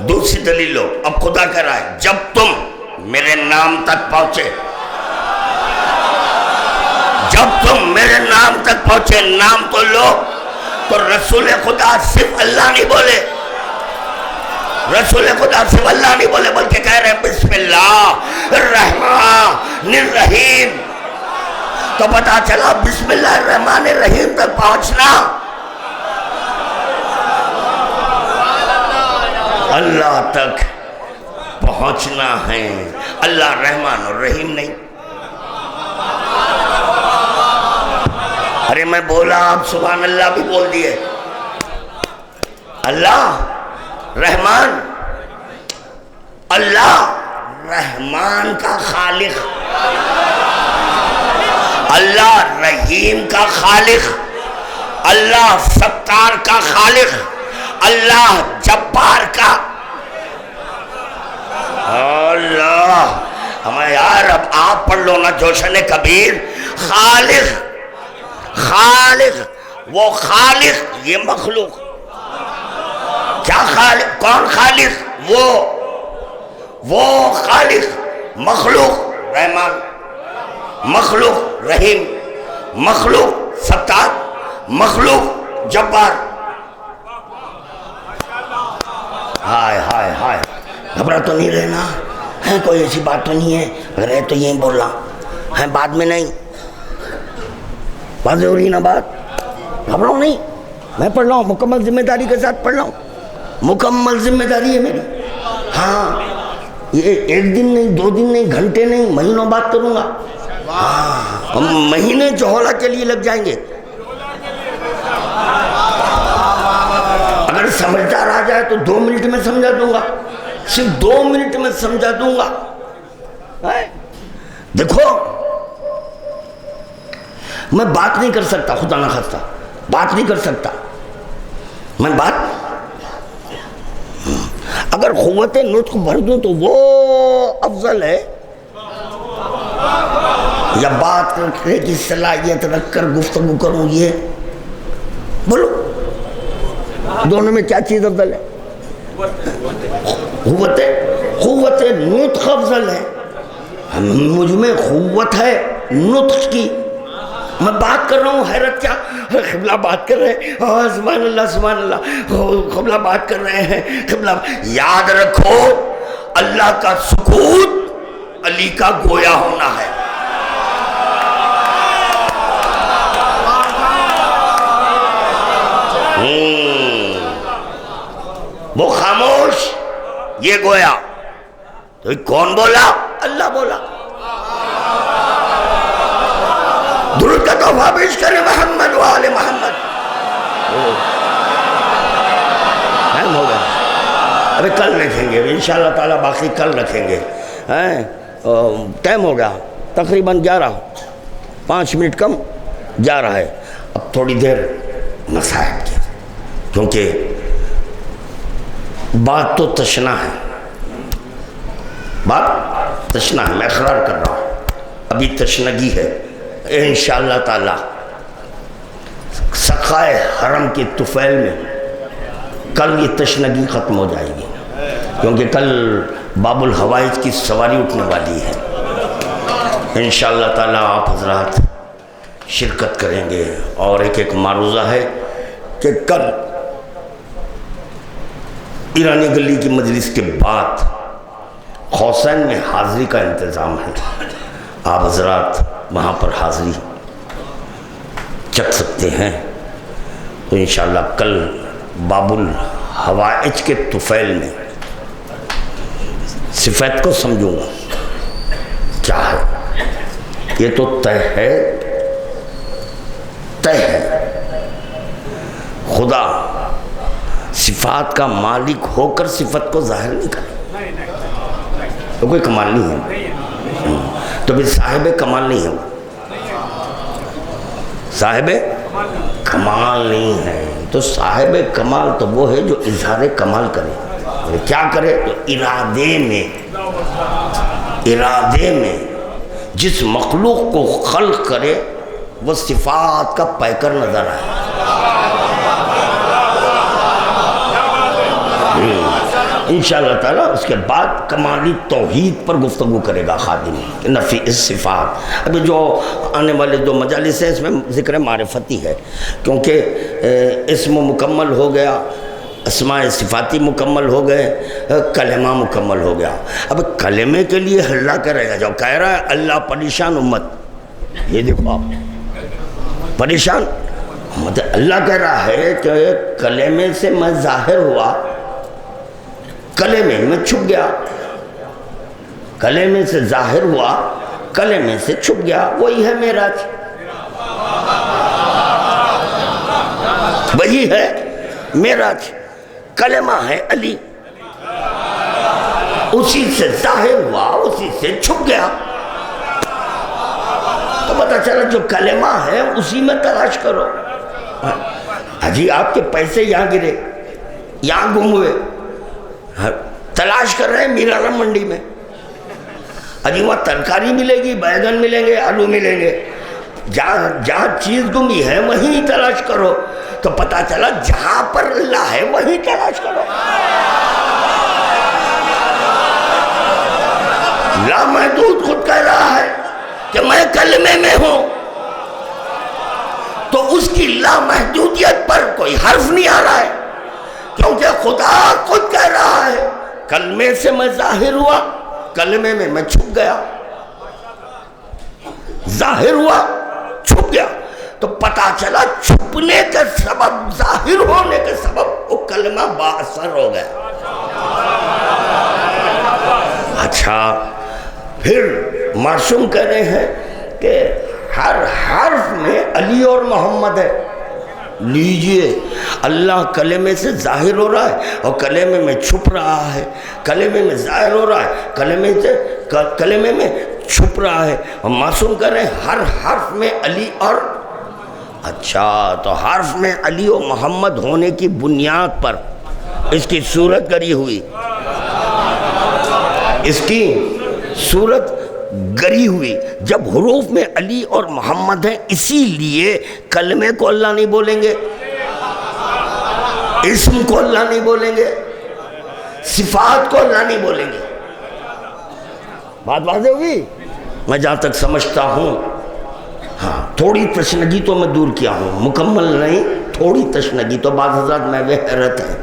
[SPEAKER 1] دوسری دلیل لو. اب خدا کہہ رہا ہے جب تم میرے نام تک پہنچے, جب تم میرے نام تک پہنچے, نام تو لو. تو رسول خدا صرف اللہ نہیں بولے, رسول خدا صرف اللہ نہیں بولے, بلکہ کہہ رہے ہیں بسم اللہ الرحمن الرحیم. تو پتا چلا بسم اللہ الرحمن الرحیم تک پہنچنا اللہ تک پہنچنا ہے. اللہ رحمان الرحیم نہیں. ارے میں بولا, آپ سبحان اللہ بھی بول دیے. اللہ رحمان, اللہ رحمان کا خالق, اللہ رحیم کا خالق, اللہ ستار کا خالق, اللہ جبار کا. اللہ ہمیں یار اب آپ پڑھ لو نا جوشن کبیر. خالق, خالق, وہ خالق, یہ مخلوق. کیا خالق؟ کون خالق؟ وہ خالق. مخلوق رحمان, مخلوق رحیم, مخلوق ستار, مخلوق جبار. ہائے ہائے ہائے, گھبرا تو نہیں رہنا ہے, کوئی ایسی بات تو نہیں ہے. اگر ہے تو یہیں بولنا ہے, بعد میں نہیں. واضح ہو رہی نا بات؟ گھبراؤ نہیں, میں پڑھ رہا ہوں مکمل ذمہ داری کے ساتھ پڑھ رہا ہوں. مکمل ذمہ داری ہے میری. ہاں یہ ایک دن نہیں, دو دن نہیں, گھنٹے نہیں, مہینوں بات کروں گا. ہاں مہینے چہولہ کے لیے لگ جائیں گے. اگر سمجھدار آ جائے تو 2 منٹ میں سمجھا دوں گا, صرف 2 منٹ میں سمجھا دوں گا. دیکھو میں بات نہیں کر سکتا, خدا نہ خواستہ بات نہیں کر سکتا میں. بات اگر قوت نطق بھر دوں تو وہ افضل ہے, یا بات کرنے کی صلاحیت رکھ کر گفتگو کروں. یہ بولو دونوں میں کیا چیز افضل ہے؟ قوت نطق افضل ہے. مجھ میں قوت ہے نطق کی. میں بات کر رہا ہوں, حیرت کیا, قبلہ بات کر رہے ہیں, سبحان اللہ سبحان اللہ, قبلہ بات کر رہے ہیں, قبلہ. یاد رکھو اللہ کا سکوت علی کا گویا ہونا ہے. وہ خاموش، یہ گویا، تو کون بولا؟ اللہ بولا۔ درود کا تحفہ پیش کریں محمد و آل محمد۔ ٹائم ہو گیا، ابھی کل رکھیں گے انشاءاللہ تعالیٰ، باقی کل رکھیں گے۔ ٹائم ہو گیا تقریباً 11، 5 منٹ کم 11 ہے۔ اب تھوڑی دیر نصائحت کی، کیونکہ بات تو تشنا ہے، بات تشنا ہے، میں اقرار کر رہا ہوں ابھی تشنگی ہے۔ انشاءاللہ تعالی سقائے حرم کے طفیل میں کل یہ تشنگی ختم ہو جائے گی، کیونکہ کل باب الحوائج کی سواری اٹھنے والی ہے۔ انشاءاللہ تعالی آپ حضرات شرکت کریں گے، اور ایک معروضہ ہے کہ کل ایرانی گلی کی مجلس کے بعد حسین میں حاضری کا انتظام ہے، آپ حضرات وہاں پر حاضری چکھ سکتے ہیں۔ تو انشاءاللہ کل باب الحوائج کے طفیل میں صفت کو سمجھوں گا کیا ہے، یہ تو طے ہے، طے ہے۔ خدا صفات کا مالک ہو کر صفت کو ظاہر نہیں کرے، تو کوئی کمال نہیں ہے، تو بھی صاحب کمال نہیں ہے، صاحب کمال نہیں ہے۔ تو صاحب کمال تو وہ ہے جو اظہار کمال کرے، کیا کرے؟ تو ارادے میں جس مخلوق کو خلق کرے وہ صفات کا پیکر نظر آئے۔ انشاءاللہ تعالیٰ اس کے بعد کمالی توحید پر گفتگو کرے گا خادم، نفی صفات۔ ابھی جو آنے والے 2 مجالس ہیں اس میں ذکر معرفتی ہے، کیونکہ اسم مکمل ہو گیا، اسماء صفاتی مکمل ہو گئے، کلمہ مکمل ہو گیا۔ اب کلمے کے لیے اللہ کرے گا، جو کہہ رہا ہے اللہ پریشان امت، یہ دیکھو آپ پریشان امت، اللہ کہہ رہا ہے کہ کلمے سے میں ظاہر ہوا، کلمے میں چھپ گیا، کلمے سے ظاہر ہوا، کلمے سے چھپ گیا، وہی ہے معراج، وہی ہے معراج۔ کلمہ ہے علی، اسی سے ظاہر ہوا، اسی سے چھپ گیا، تو پتہ چلا جو کلمہ ہے اسی میں تلاش کرو۔ حجی آپ کے پیسے یہاں گرے، یہاں گم ہوئے، تلاش کر رہے ہیں میرانہ منڈی میں، حجی وہاں ترکاری ملے گی، بیگن ملیں گے، آلو ملیں گے، جہاں چیز گمی ہے وہیں تلاش کرو، تو پتہ چلا جہاں پر اللہ ہے وہیں تلاش کرو۔ لامحدود خود کہہ رہا ہے کہ میں کلمے میں ہوں، تو اس کی لامحدودیت پر کوئی حرف نہیں آ رہا ہے، کیونکہ خدا خود کہہ رہا ہے کلمے سے میں ظاہر ہوا، کلمے میں میں چھپ گیا، ظاہر ہوا چھپ گیا، تو پتہ چلا چھپنے کے سبب، ظاہر ہونے کے سبب وہ کلمہ با اثر ہو گیا۔ اچھا پھر معصوم کہہ رہے ہیں کہ ہر حرف میں علی اور محمد ہے، لیجئے اللہ کلمے سے ظاہر ہو رہا ہے اور کلمے میں چھپ رہا ہے، کلمے میں ظاہر ہو رہا ہے، کلمے میں چھپ رہا ہے، اور معصوم کہہ رہے ہیں ہر حرف میں علی اور، اچھا تو حرف میں علی و محمد ہونے کی بنیاد پر اس کی صورت گری ہوئی، اس کی صورت گری ہوئی، جب حروف میں علی اور محمد ہیں اسی لیے کلمے کو اللہ نہیں بولیں گے، اسم کو اللہ نہیں بولیں گے، صفات کو اللہ نہیں بولیں گے۔ بات واضح ہوگی؟ میں جہاں تک سمجھتا ہوں، ہاں تھوڑی تشنگی تو میں دور کیا ہوں، مکمل نہیں، تھوڑی تشنگی تو بعض حضرات میں وہ حیرت ہے،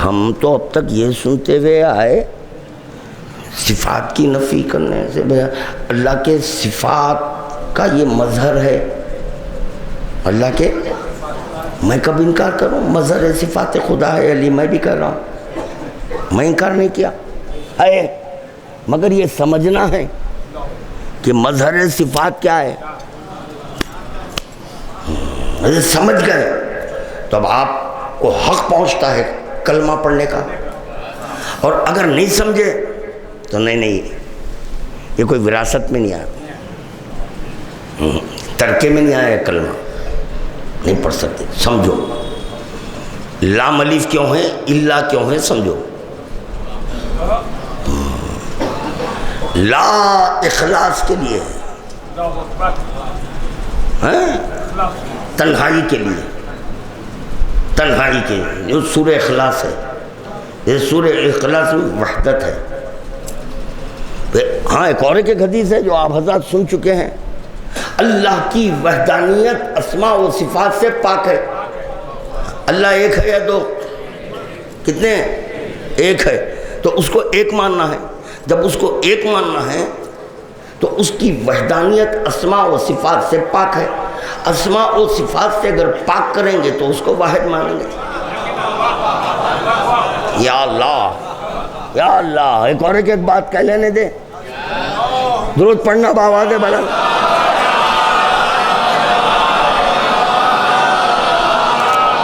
[SPEAKER 1] ہم تو اب تک یہ سنتے ہوئے آئے صفات کی نفی کرنے سے، اللہ کے صفات کا یہ مظہر ہے، اللہ کے میں کب انکار کروں؟ مظہر صفات خدا ہے علی، میں بھی کر رہا ہوں، میں انکار نہیں کیا ہے، مگر یہ سمجھنا ہے کہ مظہر صفات کیا ہے۔ سمجھ گئے تو اب آپ کو حق پہنچتا ہے کلمہ پڑھنے کا، اور اگر نہیں سمجھے تو نہیں، یہ کوئی وراثت میں نہیں آیا، ترکے میں نہیں آیا کلمہ، نہیں پڑھ سکتے۔ سمجھو لام الف کیوں ہے، الا کیوں ہے، سمجھو۔ لا اخلاص کے لیے ہے، تنہائی کے لیے، تنہائی کے لیے، جو سورہ اخلاص ہے، یہ سورہ اخلاص میں وحدت ہے۔ ہاں ایک اور ایک حدیث ہے جو آپ حضرات سن چکے ہیں، اللہ کی وحدانیت اسماء و صفات سے پاک ہے۔ اللہ ایک ہے یا دو؟ کتنے ہیں؟ ایک ہے، تو اس کو ایک ماننا ہے۔ جب اس کو ایک ماننا ہے تو اس کی وحدانیت اسماء و صفات سے پاک ہے۔ اسماء و صفات سے اگر پاک کریں گے تو اس کو واحد مانیں گے۔ یا اللہ، یا اللہ، ایک اور ایک بات کہہ لینے دے، درود پڑھنا بآواز بلند۔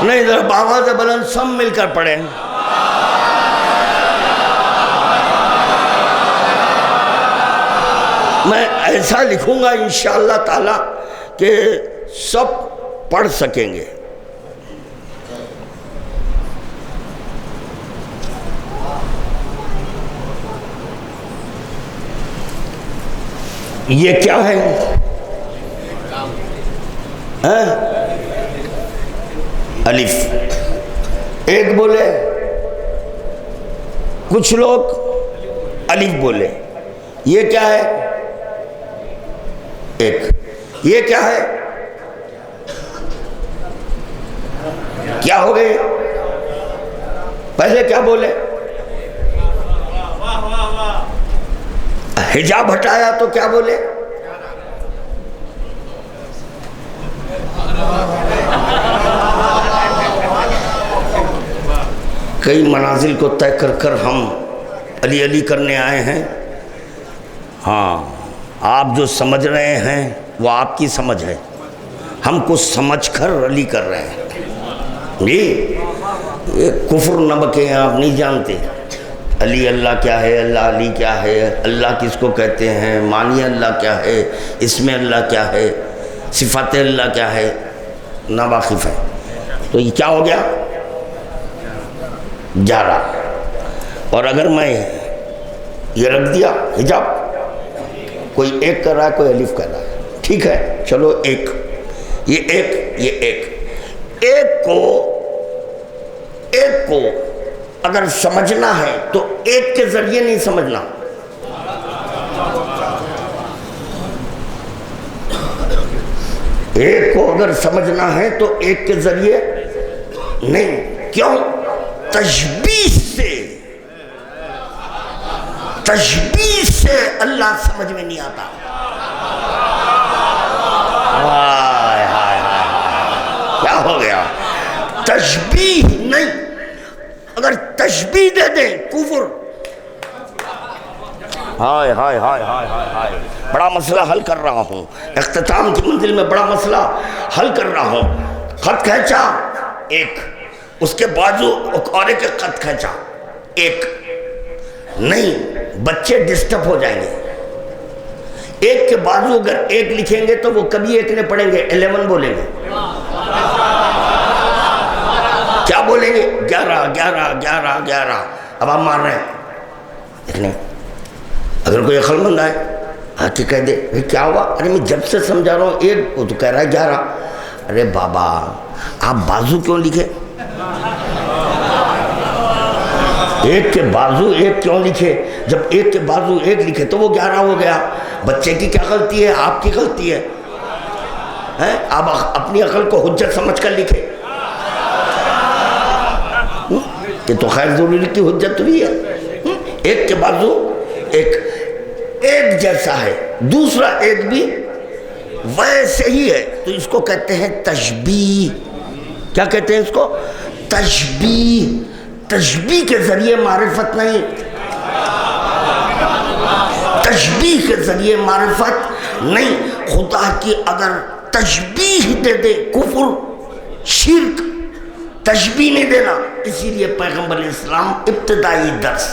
[SPEAKER 1] نہیں ذرا بآواز بلند سب مل کر پڑھیں۔ میں ایسا لکھوں گا انشاءاللہ تعالی کہ سب پڑھ سکیں گے۔ یہ کیا ہے؟ الف، ایک بولے، کچھ لوگ الف بولے۔ یہ کیا ہے؟ ایک۔ یہ کیا ہے؟ کیا ہو گئے؟ پہلے کیا بولے؟ حجاب ہٹایا تو کیا بولے؟ کئی منازل کو طے کر کر ہم علی علی کرنے آئے ہیں۔ ہاں آپ جو سمجھ رہے ہیں وہ آپ کی سمجھ ہے، ہم کو سمجھ کر علی کر رہے ہیں جی۔ یہ کفر نہ بکیں، آپ نہیں جانتے علی اللہ کیا ہے، اللہ علی کیا ہے، اللہ کس کو کہتے ہیں، معنی اللہ کیا ہے، اسم اللہ کیا ہے، صفات اللہ کیا ہے، نہ واقف ہے۔ تو یہ کیا ہو گیا؟ 11۔ اور اگر میں یہ رکھ دیا حجاب، کوئی ایک کر رہا ہے، کوئی الف کر رہا ہے، ٹھیک ہے چلو ایک، یہ ایک، یہ ایک، ایک کو اگر سمجھنا ہے تو ایک کے ذریعے نہیں سمجھنا، ایک کو اگر سمجھنا ہے تو ایک کے ذریعے نہیں۔ کیوں؟ تشبیہ سے اللہ سمجھ میں نہیں آتا۔ کیا ہو گیا؟ تشبیہ نہیں، اگر تشبیہ دے دیں کفر۔ ہائے ہائے ہائے ہائے ہائے، بڑا مسئلہ حل کر رہا ہوں، اختتام کی منزل میں بڑا مسئلہ حل کر رہا ہوں۔ خط کھینچا ایک، اس کے بازو اور ایک خط کھینچا ایک، نہیں بچے ڈسٹرب ہو جائیں گے۔ ایک کے بازو اگر ایک لکھیں گے تو وہ کبھی ایک نہیں پڑھیں گے، 11 بولیں گے۔ کیا بولیں گے؟ 11 11 11 11۔ اب آپ مار رہے ہیں، دیکھنے اگر کوئی عقل مند آئے آ کے کہہ دے کیا ہوا؟ ارے میں جب سے سمجھا رہا ہوں ایک، وہ تو کہہ رہا ہے 11۔ ارے بابا آپ بازو کیوں لکھے؟ ایک کے بازو ایک کیوں لکھے؟ جب ایک کے بازو ایک لکھے تو وہ 11 ہو گیا۔ بچے کی کیا غلطی ہے؟ آپ کی غلطی ہے۔ آپ اپنی عقل کو حجت سمجھ کر لکھے، یہ تو خیر ضروری کی حجت ہوئی ہے۔ ایک کے بازو ایک، ایک جیسا ہے، دوسرا ایک بھی ویسے ہی ہے، تو اس کو کہتے ہیں تشبیہ۔ کیا کہتے ہیں اس کو؟ تشبیہ. تشبیہ کے ذریعے معرفت نہیں، تشبیہ کے ذریعے معرفت نہیں. خدا کی اگر تشبیہ دے دے کفر شرک، تشبیہ نہیں دینا. اسی لیے پیغمبر اسلام ابتدائی درس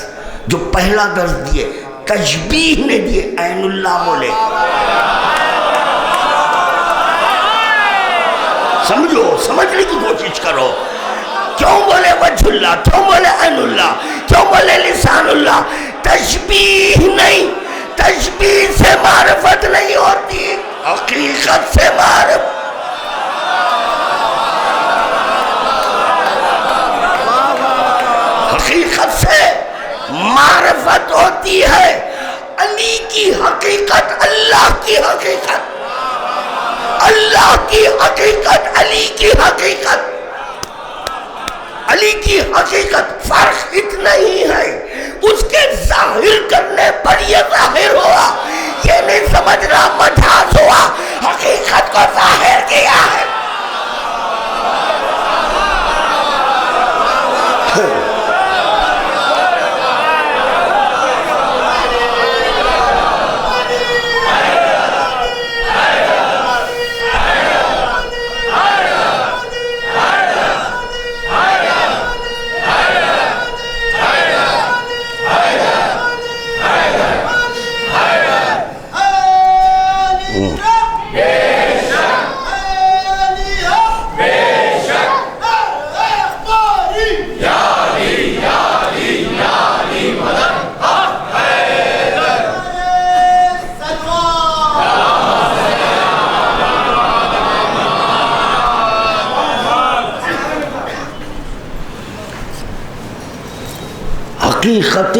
[SPEAKER 1] جو پہلا درس دیے تشبیہ نے دیے، عین اللہ بولے. سمجھو، سمجھنے کی کوشش کرو. کیوں بولے وجہ اللہ، کیوں بولے عین اللہ، کیوں بولے لسان اللہ؟ تشبیہ نہیں، تشبیہ سے معرفت نہیں ہوتی، حقیقت سے معرفت. حقیقت سے معرفت ہوتی ہے. علی کی حقیقت اللہ کی حقیقت، اللہ کی حقیقت علی کی حقیقت، علی کی حقیقت. فرق اتنا ہی ہے، اس کے ظاہر کرنے پر یہ ظاہر ہوا، یہ نہیں سمجھنا مجاز ہوا، حقیقت کو ظاہر کیا ہے. حقیقت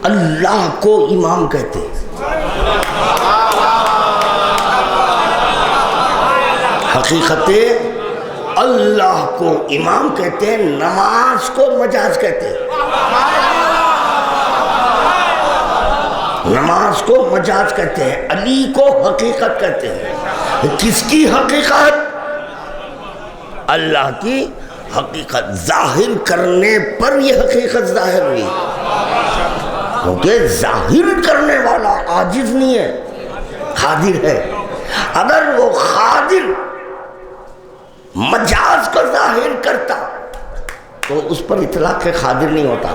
[SPEAKER 1] اللہ کو امام کہتے ہیں. حقیقت اللہ کو امام کہتے ہیں، نماز کو مجاز کہتے ہیں. نماز کو مجاز کہتے ہیں، علی کو حقیقت کہتے ہیں. کس کی حقیقت؟ اللہ کی حقیقت. ظاہر کرنے پر یہ حقیقت ظاہر ہوئی، کیونکہ ظاہر کرنے والا عاجز نہیں ہے، قادر ہے. اگر وہ قادر مجاز کو ظاہر کرتا تو اس پر اطلاق قادر نہیں ہوتا.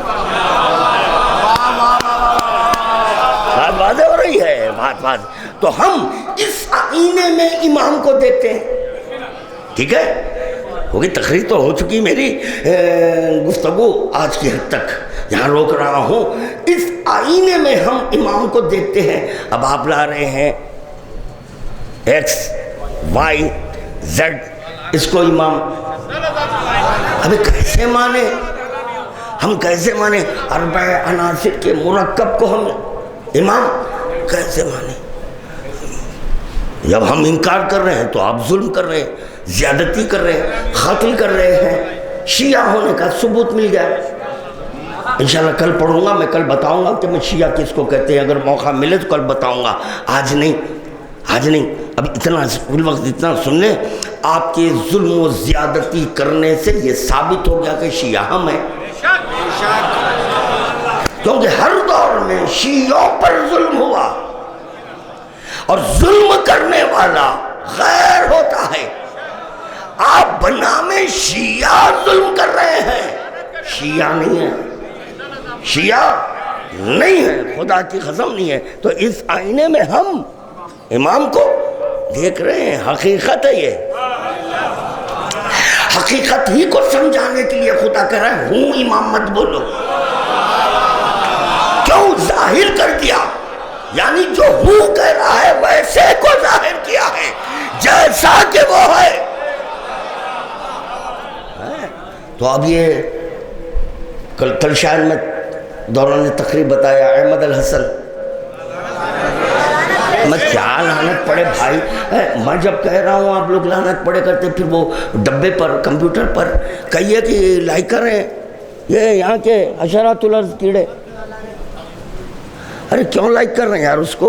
[SPEAKER 1] بات واضح ہو رہی ہے؟ بات واضح. تو ہم اس آئینے میں امام کو دیکھتے ہیں. ٹھیک ہے، کیونکہ تقریر تو ہو چکی میری گفتگو آج کی حد تک، یہاں روک رہا ہوں. اس آئینے میں ہم امام کو دیکھتے ہیں. اب آپ لا رہے ہیں ایکس وائی زیڈ، اس کو امام. ابھی کیسے مانے ہم؟ کیسے مانے اربع عناصر کے مرکب کو ہم امام کیسے مانے؟ جب ہم انکار کر رہے ہیں تو آپ ظلم کر رہے ہیں، زیادتی کر رہے ہیں، قتل کر رہے ہیں. شیعہ ہونے کا ثبوت مل گیا. انشاءاللہ کل پڑھوں گا، میں کل بتاؤں گا کہ میں شیعہ کس کو کہتے ہیں. اگر موقع ملے تو کل بتاؤں گا، آج نہیں، آج نہیں. اب اتنا فی الوقت اتنا سن لیں، آپ کے ظلم و زیادتی کرنے سے یہ ثابت ہو گیا کہ شیعہ ہم ہیں. کیونکہ ہر دور میں شیعوں پر ظلم ہوا، اور ظلم کرنے والا غیر ہوتا ہے. آپ بنام شیعہ ظلم کر رہے ہیں، شیعہ نہیں ہے، شیعہ نہیں ہے، خدا کی قسم نہیں ہے. تو اس آئینے میں ہم امام کو دیکھ رہے ہیں. حقیقت ہے یہ. حقیقت ہی کو سمجھانے کے لیے خدا کہہ رہا ہے ہوں امام مت بولو. کیوں ظاہر کر دیا؟ یعنی جو ہوں کہہ رہا ہے ویسے کو ظاہر کیا ہے جیسا کہ وہ ہے. تو اب یہ کل شاعر میں دوران تقریب بتایا احمد الحسن. میں کیا لعنت پڑے بھائی، میں جب کہہ رہا ہوں آپ لوگ لعنت پڑے کرتے، پھر وہ ڈبے پر کمپیوٹر پر کہیے کہ لائک کر رہے ہیں یہ یہاں کے حشرات الارض کیڑے. ارے کیوں لائک کر رہے ہیں یار اس کو؟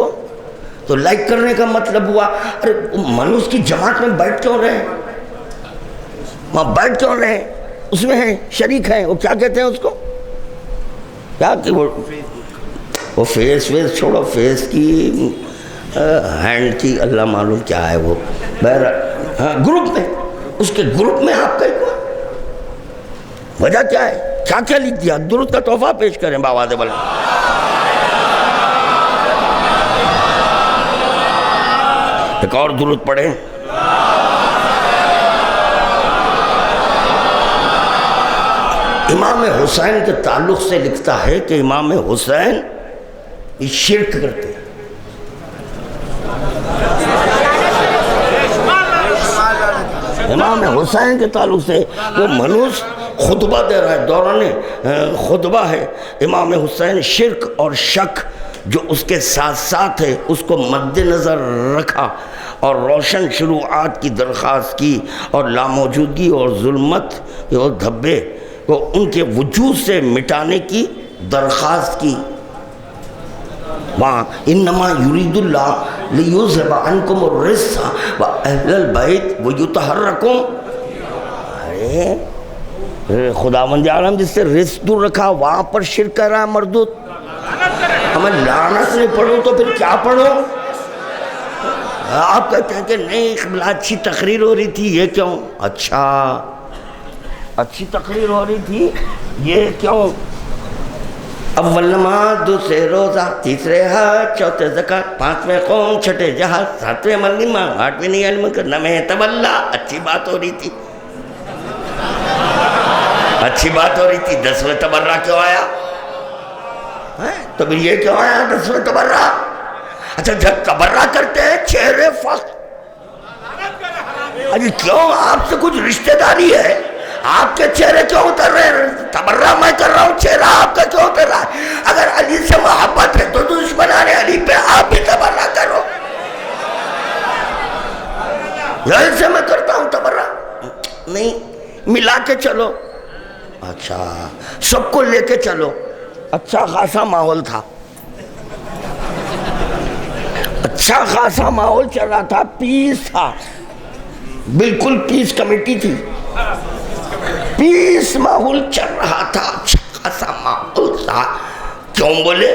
[SPEAKER 1] تو لائک کرنے کا مطلب ہوا ارے من اس کی جماعت میں بیٹھ کیوں رہے ہیں؟ وہاں بیٹھ کیوں رہے ہیں؟ اس میں ہیں، شریک ہیں، وہ کیا کہتے ہیں اس کو، کیا کہ وہ فیس چھوڑو، فیس کی ہینڈ کی اللہ معلوم کیا ہے وہ، ہاں گروپ میں، اس کے گروپ میں آپ کا وجہ کیا ہے؟ کیا کیا لکھ دیا؟ درود کا تحفہ پیش کریں بآواز بلند۔ ایک اور درود پڑھیں۔ امام حسین کے تعلق سے لکھتا ہے کہ امام حسین شرک کرتے ہیں۔ امام حسین کے تعلق سے وہ منوس خطبہ دے رہا ہے، دوران خطبہ ہے، امام حسین شرک اور شک جو اس کے ساتھ ساتھ ہے اس کو مد نظر رکھا اور روشن شروعات کی درخواست کی اور لاموجودگی اور ظلمت اور دھبے کو ان کے وجود سے مٹانے کی درخواست کی۔ وہاں انما یرید اللہ لیذھب عنکم الرجس واہل البیت ویطہرکم، ارے خداوند عالم جس سے رزق دور رکھا وہاں پر شرک کر رہا ہے مردود۔ ہمیں لعنت نہیں پڑھو تو پھر کیا پڑھو؟ آپ کہتے ہیں کہ نہیں بلا اچھی تقریر ہو رہی تھی، یہ کیوں؟ اچھا اچھی تقریر ہو رہی تھی، یہ کیوں؟ اول نماز، دوسرے روزہ، تیسرے حج، چوتھے زکوٰۃ، پانچویں قوم، چھٹے جہاد، ساتویں ملمہ، آٹھویں نہیں علم کرنا میں تولا، اچھی بات ہو رہی تھی، اچھی بات ہو رہی تھی۔ 10ویں تبرہ کیوں آیا؟ تو پھر یہ کیوں آیا 10ویں تبرہ؟ اچھا جب تبرہ کرتے ہیں چہرے فخر، ابھی کیوں آپ سے کچھ رشتہ داری ہے؟ آپ کے چہرے کیوں اتر رہے ہیں؟ تبرہ میں کر رہا ہوں، چہرہ آپ کا کیوں اتر رہا ہے؟ اگر علی سے محبت ہے تو دشمنان علی پہ آپ بھی تبرہ کرو۔ یہی سے میں کرتا ہوں تبرہ، نہیں ملا کے چلو، اچھا سب کو لے کے چلو۔ اچھا خاصا ماحول تھا، اچھا خاصا ماحول چل رہا تھا، پیس تھا، بالکل پیس کمیٹی تھی، پیس ماحول چل رہا تھا، اچھا خاصا ماحول تھا۔ کیوں بولے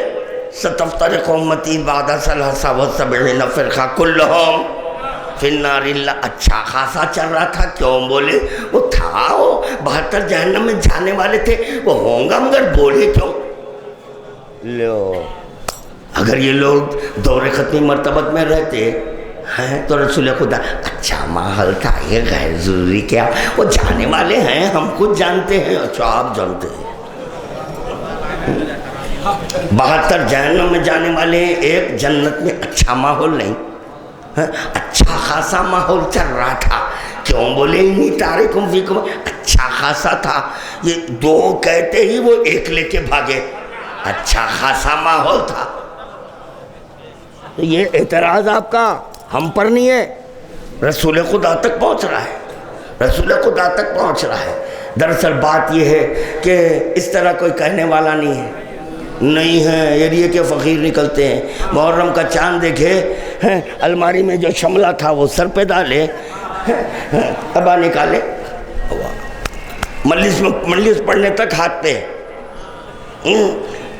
[SPEAKER 1] ستفترق امتی بعد 73 فرقہ کلہم فی النار الا، اچھا خاصا چل رہا تھا، کیوں بولے وہ تھا، وہ 72 جہنم میں جانے والے تھے، وہ ہوں گا، مگر بولے کیوں؟ لو اگر یہ لوگ دور ختمی مرتبت میں رہتے ہیں تو رسول خدا اچھا ماحول تھا، یہ غیر ضروری کیا، وہ جانے والے ہیں، ہم خود جانتے ہیں۔ اچھا آپ جانتے ہیں 72 جہنم میں جانے والے ہیں، ایک جنت میں اچھا ماحول نہیں، اچھا خاصا ماحول چل رہا تھا، کیوں بولے انی تارکم فیکم، اچھا خاصا تھا، یہ دو کہتے ہی وہ ایک لے کے بھاگے، اچھا خاصا ماحول تھا۔ یہ اعتراض آپ کا ہم پر نہیں ہے، رسول خدا تک پہنچ رہا ہے، رسول خدا تک پہنچ رہا ہے۔ دراصل بات یہ ہے کہ اس طرح کوئی کہنے والا نہیں ہے، نہیں ہے ایریے کے فقیر نکلتے ہیں، محرم کا چاند دیکھے، الماری میں جو شملہ تھا وہ سر پہ ڈالے، ابا نکالے، مجلس پڑھنے تک ہاتھ پہ،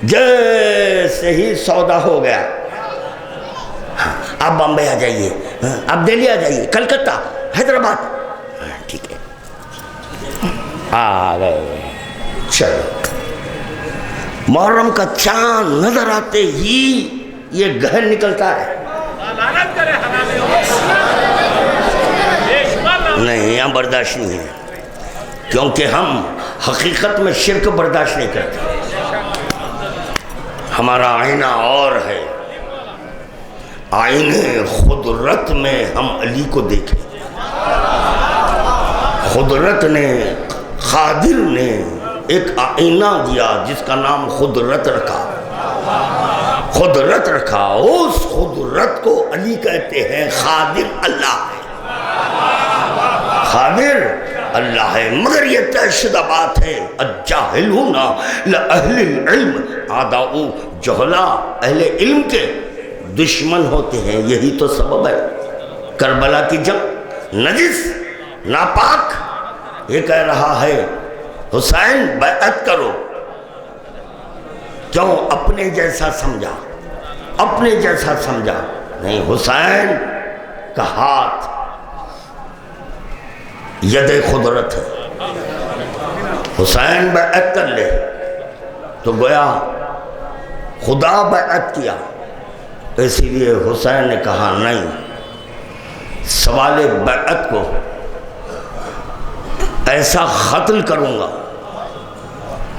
[SPEAKER 1] جیسے ہی سودا ہو گیا آپ بامبے آ جائیے، آپ دہلی آ جائیے، کلکتہ، حیدرآباد، ٹھیک ہے آ گئے، چلو محرم کا چاند نظر آتے ہی یہ گہر نکلتا ہے، نہیں یہاں برداشت نہیں ہے، کیونکہ ہم حقیقت میں شرک برداشت نہیں کرتے، ہمارا آئینہ اور ہے، آئینے خدرت میں ہم علی کو دیکھیں، خدرت نے، قادر نے ایک آئینہ دیا جس کا نام خدرت رکھا، خدرت رکھا، اس خدرت کو علی کہتے ہیں، خادر اللہ ہے، خادر اللہ ہے، مگر یہ طے شدہ بات ہے، الجاہلون لأہل العلم اعداء، جہلا اہل علم کے دشمن ہوتے ہیں، یہی تو سبب ہے کربلا کی جنگ، نجس، ناپاک، یہ کہہ رہا ہے حسین بیعت کرو. کیوں؟ اپنے جیسا سمجھا، اپنے جیسا سمجھا. نہیں، حسین کا ہاتھ ید قدرت ہے. حسین بیعت کر لے تو گویا خدا بیعت کیا. اسی لیے حسین نے کہا نہیں، سوال بیعت کو ایسا قتل کروں گا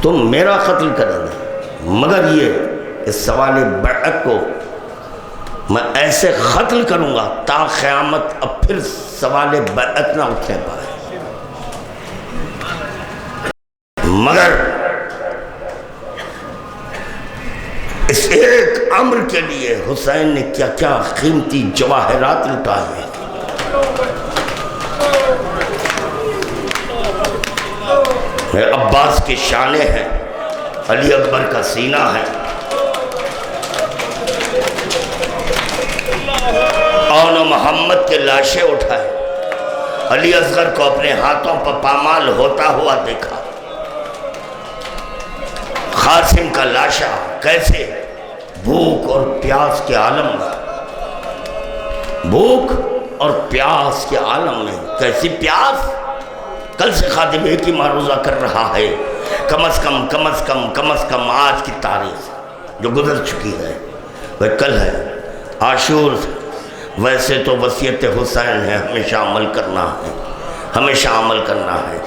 [SPEAKER 1] تم میرا قتل کریں گے، مگر یہ اس سوال بیعت کو میں ایسے قتل کروں گا تا قیامت اب پھر سوال بیعت نہ اٹھنے پائے. مگر اس ایک امر کے لیے حسین نے کیا کیا قیمتی جواہرات لٹائے ہیں. عباس کی شانیں ہیں، علی اکبر کا سینہ ہے، اور محمد کے لاشیں اٹھائے. علی اصغر کو اپنے ہاتھوں پر پامال ہوتا ہوا دیکھا. قاسم کا لاشا کیسے بھوک اور پیاس کے عالم میں، بھوک اور پیاس کے عالم میں. کیسی پیاس؟ کل سے خادم ایک ہی معروضہ کر رہا ہے، کم از کم آج کی تاریخ جو گزر چکی ہے وہ کل ہے، عاشور. ویسے تو وصیت حسین ہے، ہمیشہ عمل کرنا ہے، ہمیشہ عمل کرنا ہے.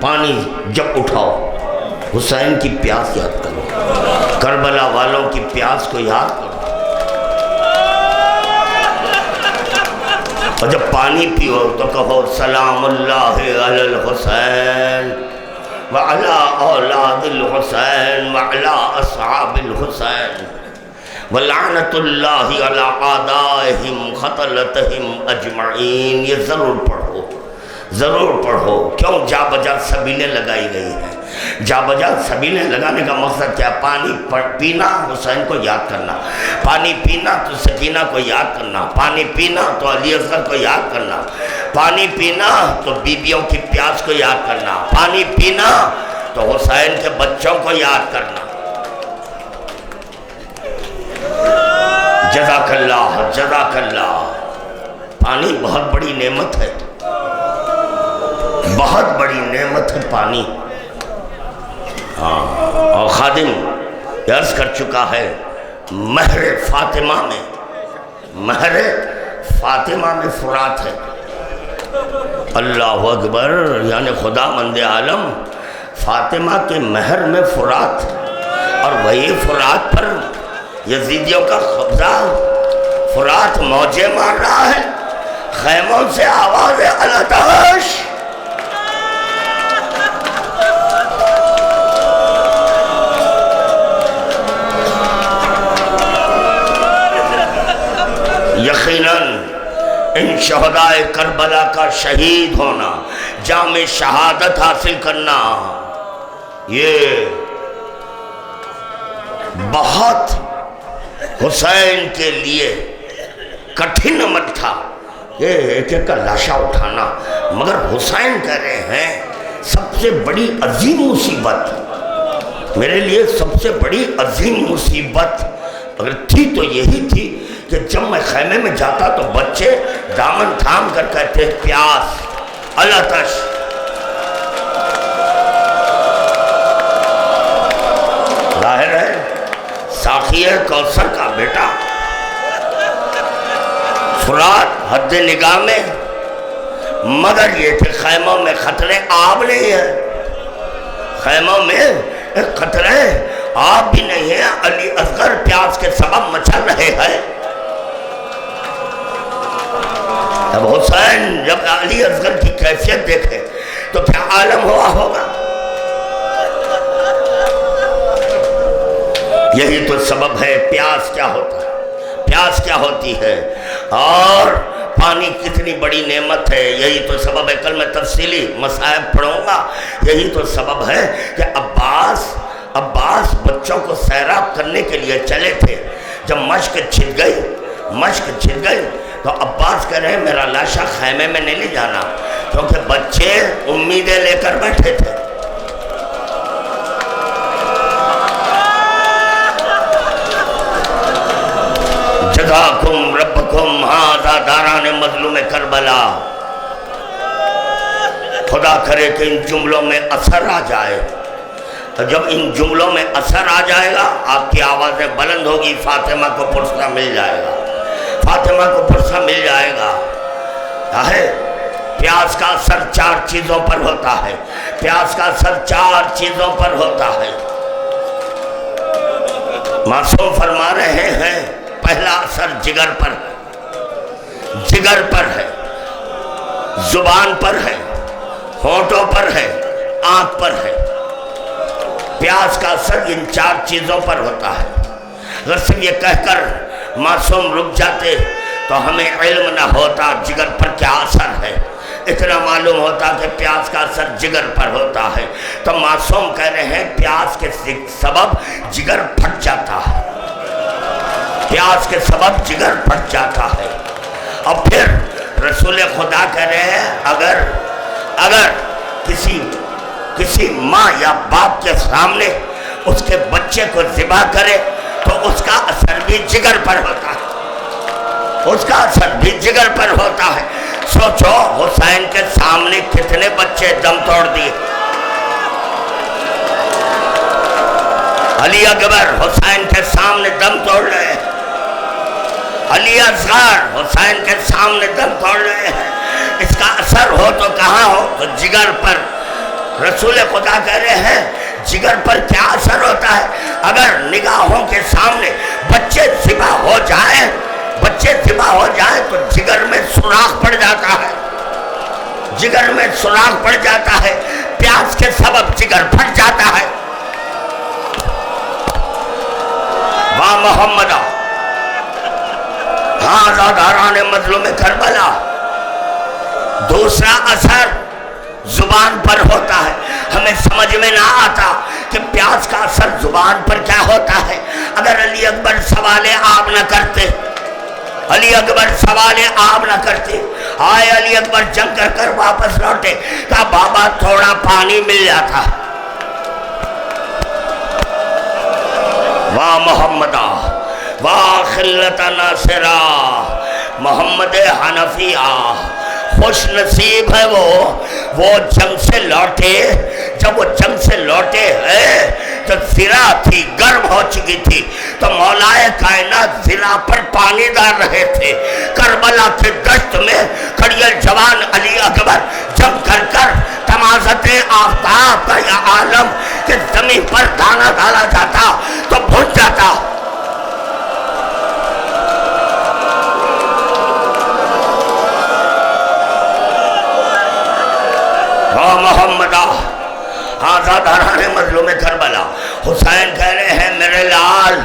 [SPEAKER 1] پانی جب اٹھاؤ حسین کی پیاس یاد کرو، کربلا والوں کی پیاس کو یاد کرو. اور جب پانی پیو تو کہو سلام اللہ علی الحسین وعلی اولاد الحسین وعلی اصحاب الحسین ولعنت اللہ علی اعدائہم قتلتہم اجمعین. یہ ضرور پڑھو، ضرور پڑھو. کیوں؟ جا بجا سبیلیں لگائی گئی ہیں. جا بجا سبیلیں لگانے کا مقصد کیا؟ پانی پینا حسین کو یاد کرنا، پانی پینا تو سکینہ کو یاد کرنا، پانی پینا تو علی اصغر کو یاد کرنا، پانی پینا تو بیویوں کی پیاس کو یاد کرنا، پانی پینا تو حسین کے بچوں کو یاد کرنا. جزاک اللہ، جزاک اللہ. پانی بہت بڑی نعمت ہے، بہت بڑی نعمت ہے پانی. اور خادم عرض کر چکا ہے مہر فاطمہ میں فرات ہے. اللہ اکبر. یعنی خدا مند عالم فاطمہ کے مہر میں فرات، اور وہی فرات پر یزیدیوں کا قبضہ. فرات موجے مار رہا ہے، خیموں سے آواز الاتش. یقیناً ان شہدائے کربلا کا شہید ہونا، جام شہادت حاصل کرنا، یہ بہت حسین کے لیے کٹھن عمل تھا، یہ ایک ایک کا لاشا اٹھانا. مگر حسین کہہ رہے ہیں سب سے بڑی عظیم مصیبت، میرے لیے سب سے بڑی عظیم مصیبت اگر تھی تو یہی تھی کہ جب میں خیمے میں جاتا تو بچے دامن تھام کر کہتے پیاس، الاتش. ظاہر ہے ساقی کوثر کا بیٹا فرات حد نگاہ میں، مگر یہ کہ خیموں میں خطرے آب نہیں ہے، خیموں میں خطرے آب بھی نہیں ہے. علی اصغر پیاس کے سبب مچل رہے ہیں. اب حسین جب علی اصغر کی کیفیت دیکھے تو کیا عالم ہوا ہوگا. یہی تو سبب ہے پیاس کیا ہوتا ہے، پیاس کیا ہوتی ہے، اور پانی کتنی بڑی نعمت ہے. یہی تو سبب ہے، کل میں تفصیلی مصائب پڑھوں گا. یہی تو سبب ہے کہ عباس بچوں کو سیراب کرنے کے لیے چلے تھے. جب مشق چھٹ گئی تو عباس کہہ رہے ہیں میرا لاشا خیمے میں نہیں لے جانا، کیونکہ بچے امیدیں لے کر بیٹھے تھے۔ جزاکم ربکم ھذا داران مظلوم کربلا۔ خدا کرے کہ ان جملوں میں اثر آ جائے، تو جب ان جملوں میں اثر آ جائے گا آپ کی آوازیں بلند ہوگی، فاطمہ کو پرسہ مل جائے گا، فاطمہ کو پرسہ مل جائے گا۔ پیاس کا اثر 4 چیزوں پر ہوتا ہے، پیاس کا اثر 4 چیزوں پر ہوتا ہے۔ معصوم فرما رہے ہیں پہلا اثر جگر پر ہے، جگر پر ہے، زبان پر ہے، ہونٹوں پر ہے، آنکھ پر ہے۔ پیاس کا اثر ان 4 چیزوں پر ہوتا ہے۔ اگر صرف یہ کہہ کر معصوم رک جاتے تو ہمیں علم نہ ہوتا جگر پر کیا اثر ہے، اتنا معلوم ہوتا کہ پیاس کا اثر جگر پر ہوتا ہے۔ تو معصوم کہہ رہے ہیں پیاس کے سبب جگر پھٹ جاتا ہے، پیاس کے سبب جگر پھٹ جاتا ہے۔ اور پھر رسول خدا کہہ رہے ہیں اگر کسی ماں یا باپ کے سامنے اس کے بچے کو ذبح کرے تو اس کا اثر بھی جگر پر ہوتا ہے، اس کا اثر بھی جگر پر ہوتا ہے۔ سوچو حسین کے سامنے کتنے بچے دم توڑ دیے، علی اکبر حسین کے سامنے دم توڑ رہے ہیں، علی اصغر حسین کے سامنے دم توڑ رہے ہیں۔ اس کا اثر ہو تو کہاں ہو، تو جگر پر۔ رسول خدا کہہ رہے ہیں جگر پر کیا اثر ہوتا ہے؟ اگر نگاہوں کے سامنے بچے ذبح ہو جائیں تو جگر میں سوراخ پڑ جاتا ہے، جگر میں سوراخ پڑ جاتا ہے، پیاس کے سبب جگر پھٹ جاتا ہے۔ واہ محمد ھذا داران مظلوم کربلا۔ دوسرا اثر زبان پر ہوتا ہے۔ ہمیں سمجھ میں نہ آتا کہ پیاس کا اثر زبان پر کیا ہوتا ہے۔ اگر علی اکبر سوال آب نہ کرتے، علی اکبر سوال آب نہ کرتے، آئے علی اکبر جنگ کر کر واپس لوٹے، کہا بابا تھوڑا پانی مل جاتا۔ واہ محمدہ واہ خلت ناصرہ، محمد حنفیہ خوش نصیب ہے وہ جنگ سے لوٹے۔ جب وہ جنگ سے لوٹے ہیں تو زرہ تھی، گرم ہو چکی تھی، تو مولا کائنات زرہ پر پانی ڈال رہے تھے۔ کربلا کے دشت میں کھڑیل جوان علی اکبر جنگ کر کر تمازت آفتاب کا یہ عالم کہ زمین پر دانا ڈالا جاتا تو بھج جاتا۔ محمدہ ھذا داران مظلوم کربلا۔ حسین کہہ رہے ہیں میرے لال،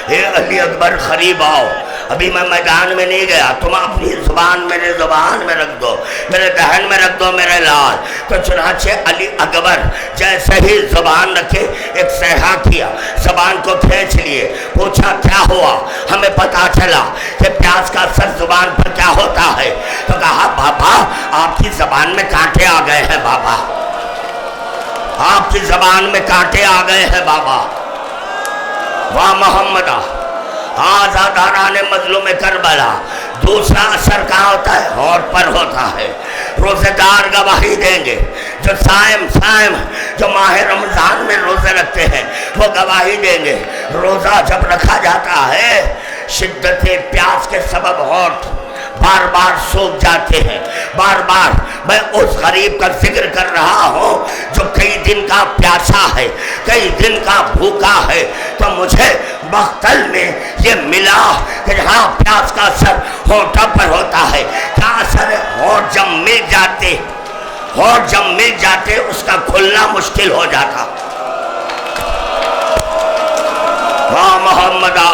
[SPEAKER 1] اے علی اکبر قریب آؤ، ابھی میں میدان میں نہیں گیا، تم اپنی زبان میرے زبان میں رکھ دو، میرے دہن میں رکھ دو میرے لال۔ تو چنانچہ علی اکبر جیسے ہی زبان رکھے ایک صیحہ کیا، زبان کو کھینچ لیے، پوچھا کیا ہوا؟ ہمیں پتا چلا کہ پیاس کا اثر زبان پر کیا ہوتا ہے۔ تو کہا بابا آپ کی زبان میں کانٹے آ گئے ہیں، بابا آپ کی زبان میں کانٹے آ گئے ہیں بابا۔ واہ محمدہ ھذا داران مظلوم کربلا۔ دوسرا اثر کہاں ہوتا ہے؟ ہونٹ پر ہوتا ہے۔ روزے دار گواہی دیں گے، جو صائم جو ماہ رمضان میں روزے رکھتے ہیں وہ گواہی دیں گے۔ روزہ جب رکھا جاتا ہے شدت پیاس کے سبب ہونٹ بار بار سوکھ جاتے ہیں۔ بار بار میں اس غریب کا ذکر کر رہا ہوں جو کئی دن کا پیاسا ہے، کئی دن کا بھوکا ہے۔ تو مجھے مقتل میں یہ ملا کہ جہاں پیاس کا اثر ہونٹوں پر ہوتا ہے، کیا اثر ہے؟ ہونٹ جب مل جاتے اس کا کھلنا مشکل ہو جاتا۔ واہ محمدہ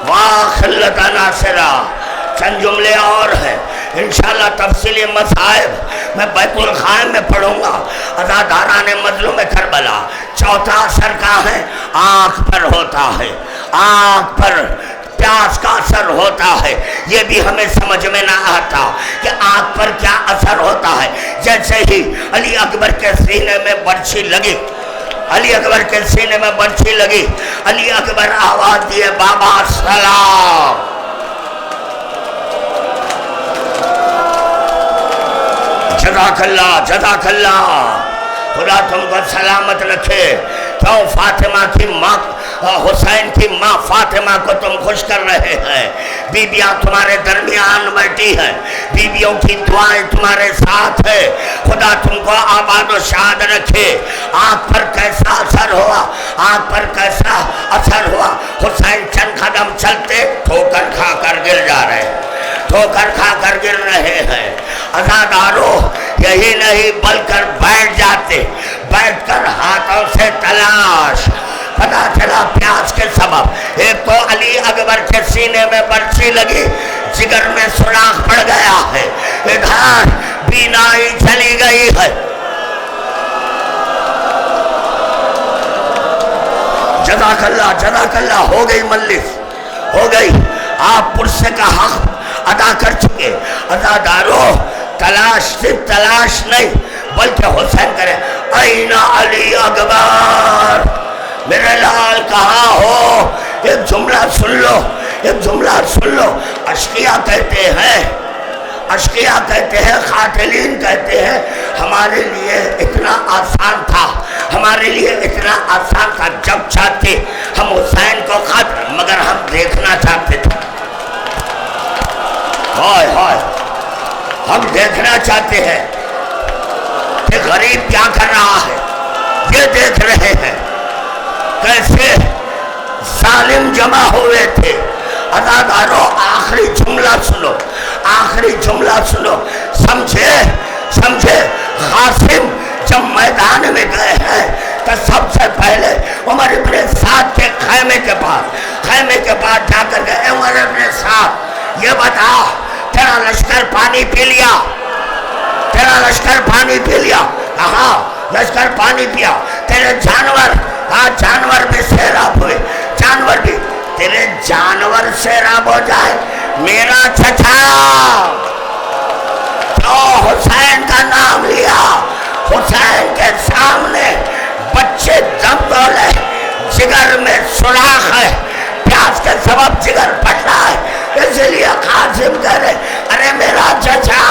[SPEAKER 1] واہ خلت ناصرہ۔ چند جملے اور ہیں، انشاءاللہ تفصیلی مصائب میں بیت الخائم میں پڑھوں گا۔ عزاداران مظلوم کربلا۔ چوتھا اثر کہاں ہے؟ آنکھ پر ہوتا ہے، آنکھ پر پیاس کا اثر ہوتا ہے یہ بھی ہمیں سمجھ میں نہ آتا کہ آنکھ پر کیا اثر ہوتا ہے. جیسے ہی علی اکبر کے سینے میں برچھی لگی، علی اکبر کے سینے میں برچھی لگی، علی اکبر آواز دیے بابا سلام. جزاک اللہ جزاک اللہ، خدا تم کو سلامت رکھے. کیوں فاطمہ کی ماں، حسین کی ماں فاطمہ کو تم خوش کر رہے ہیں. بیبیاں تمہارے درمیان بیٹھی ہیں، بیبیوں کی دعائیں تمہارے ساتھ ہے. خدا تم کو آباد و شاد رکھے. آنکھ پر کیسا اثر ہوا، آنکھ پر کیسا اثر ہوا. حسین چند قدم چلتے ٹھوکر کھا کر گر جا رہے، ٹھوکر کھا کر گر رہے ہیں. عزادارو یہی نہیں بل کر بیٹھ جاتے، بیٹھ کر ہاتھوں سے تلاش. پتا چلا پیاس کے سبب ایک تو علی اکبر کے سینے میں برچھی لگی، جگر میں سوراخ پڑ گیا ہے، ادھر بینائی چلی گئی ہے. جزاک اللہ ہو گئی مجلس، ہو گئی. آپ پرسے کا حق ادا کر چکے. عزادارو تلاش صرف تلاش نہیں بلکہ حسین کرے این علی اکبر، میرے لال کہاں ہو. ایک جملہ سن لو، ایک جملہ سن لو. اشقیاء کہتے ہیں، اشقیاء کہتے ہیں، قاتلین کہتے ہیں ہمارے لیے اتنا آسان تھا، ہمارے لیے اتنا آسان تھا جب چاہتے ہم حسین کو قتل، مگر ہم دیکھنا چاہتے تھے. ہائے ہائے، ہم دیکھنا چاہتے ہیں کہ غریب کیا کر رہا ہے. یہ دیکھ رہے ہیں کیسے ظالم جمع ہوئے تھے. عزادارو آخری جملہ سنو، آخری جملہ سنو. سمجھے سمجھے قاسم جب میدان میں گئے ہیں تو سب سے پہلے عمر ابن سعد کے خیمے کے پاس جا کر گئے. عمر ابن سعد یہ بتا تیرا لشکر پانی پی لیا، تیرا لشکر پانی پی لیا. کہاں لشکر پانی پیا. تیرے جانور، ہاں جانور بھی سیراب ہوئے، جانور بھی. تیرے جانور سیراب ہو جائے، میرا چچا تو حسین کا نام لیا، حسین کے سامنے بچے دم ڈولے، جگر میں سوراخ ہے، پیاس کے سبب جگر پھٹ رہا ہے. اس لیے قاسم کہہ رہے ارے میرا چچا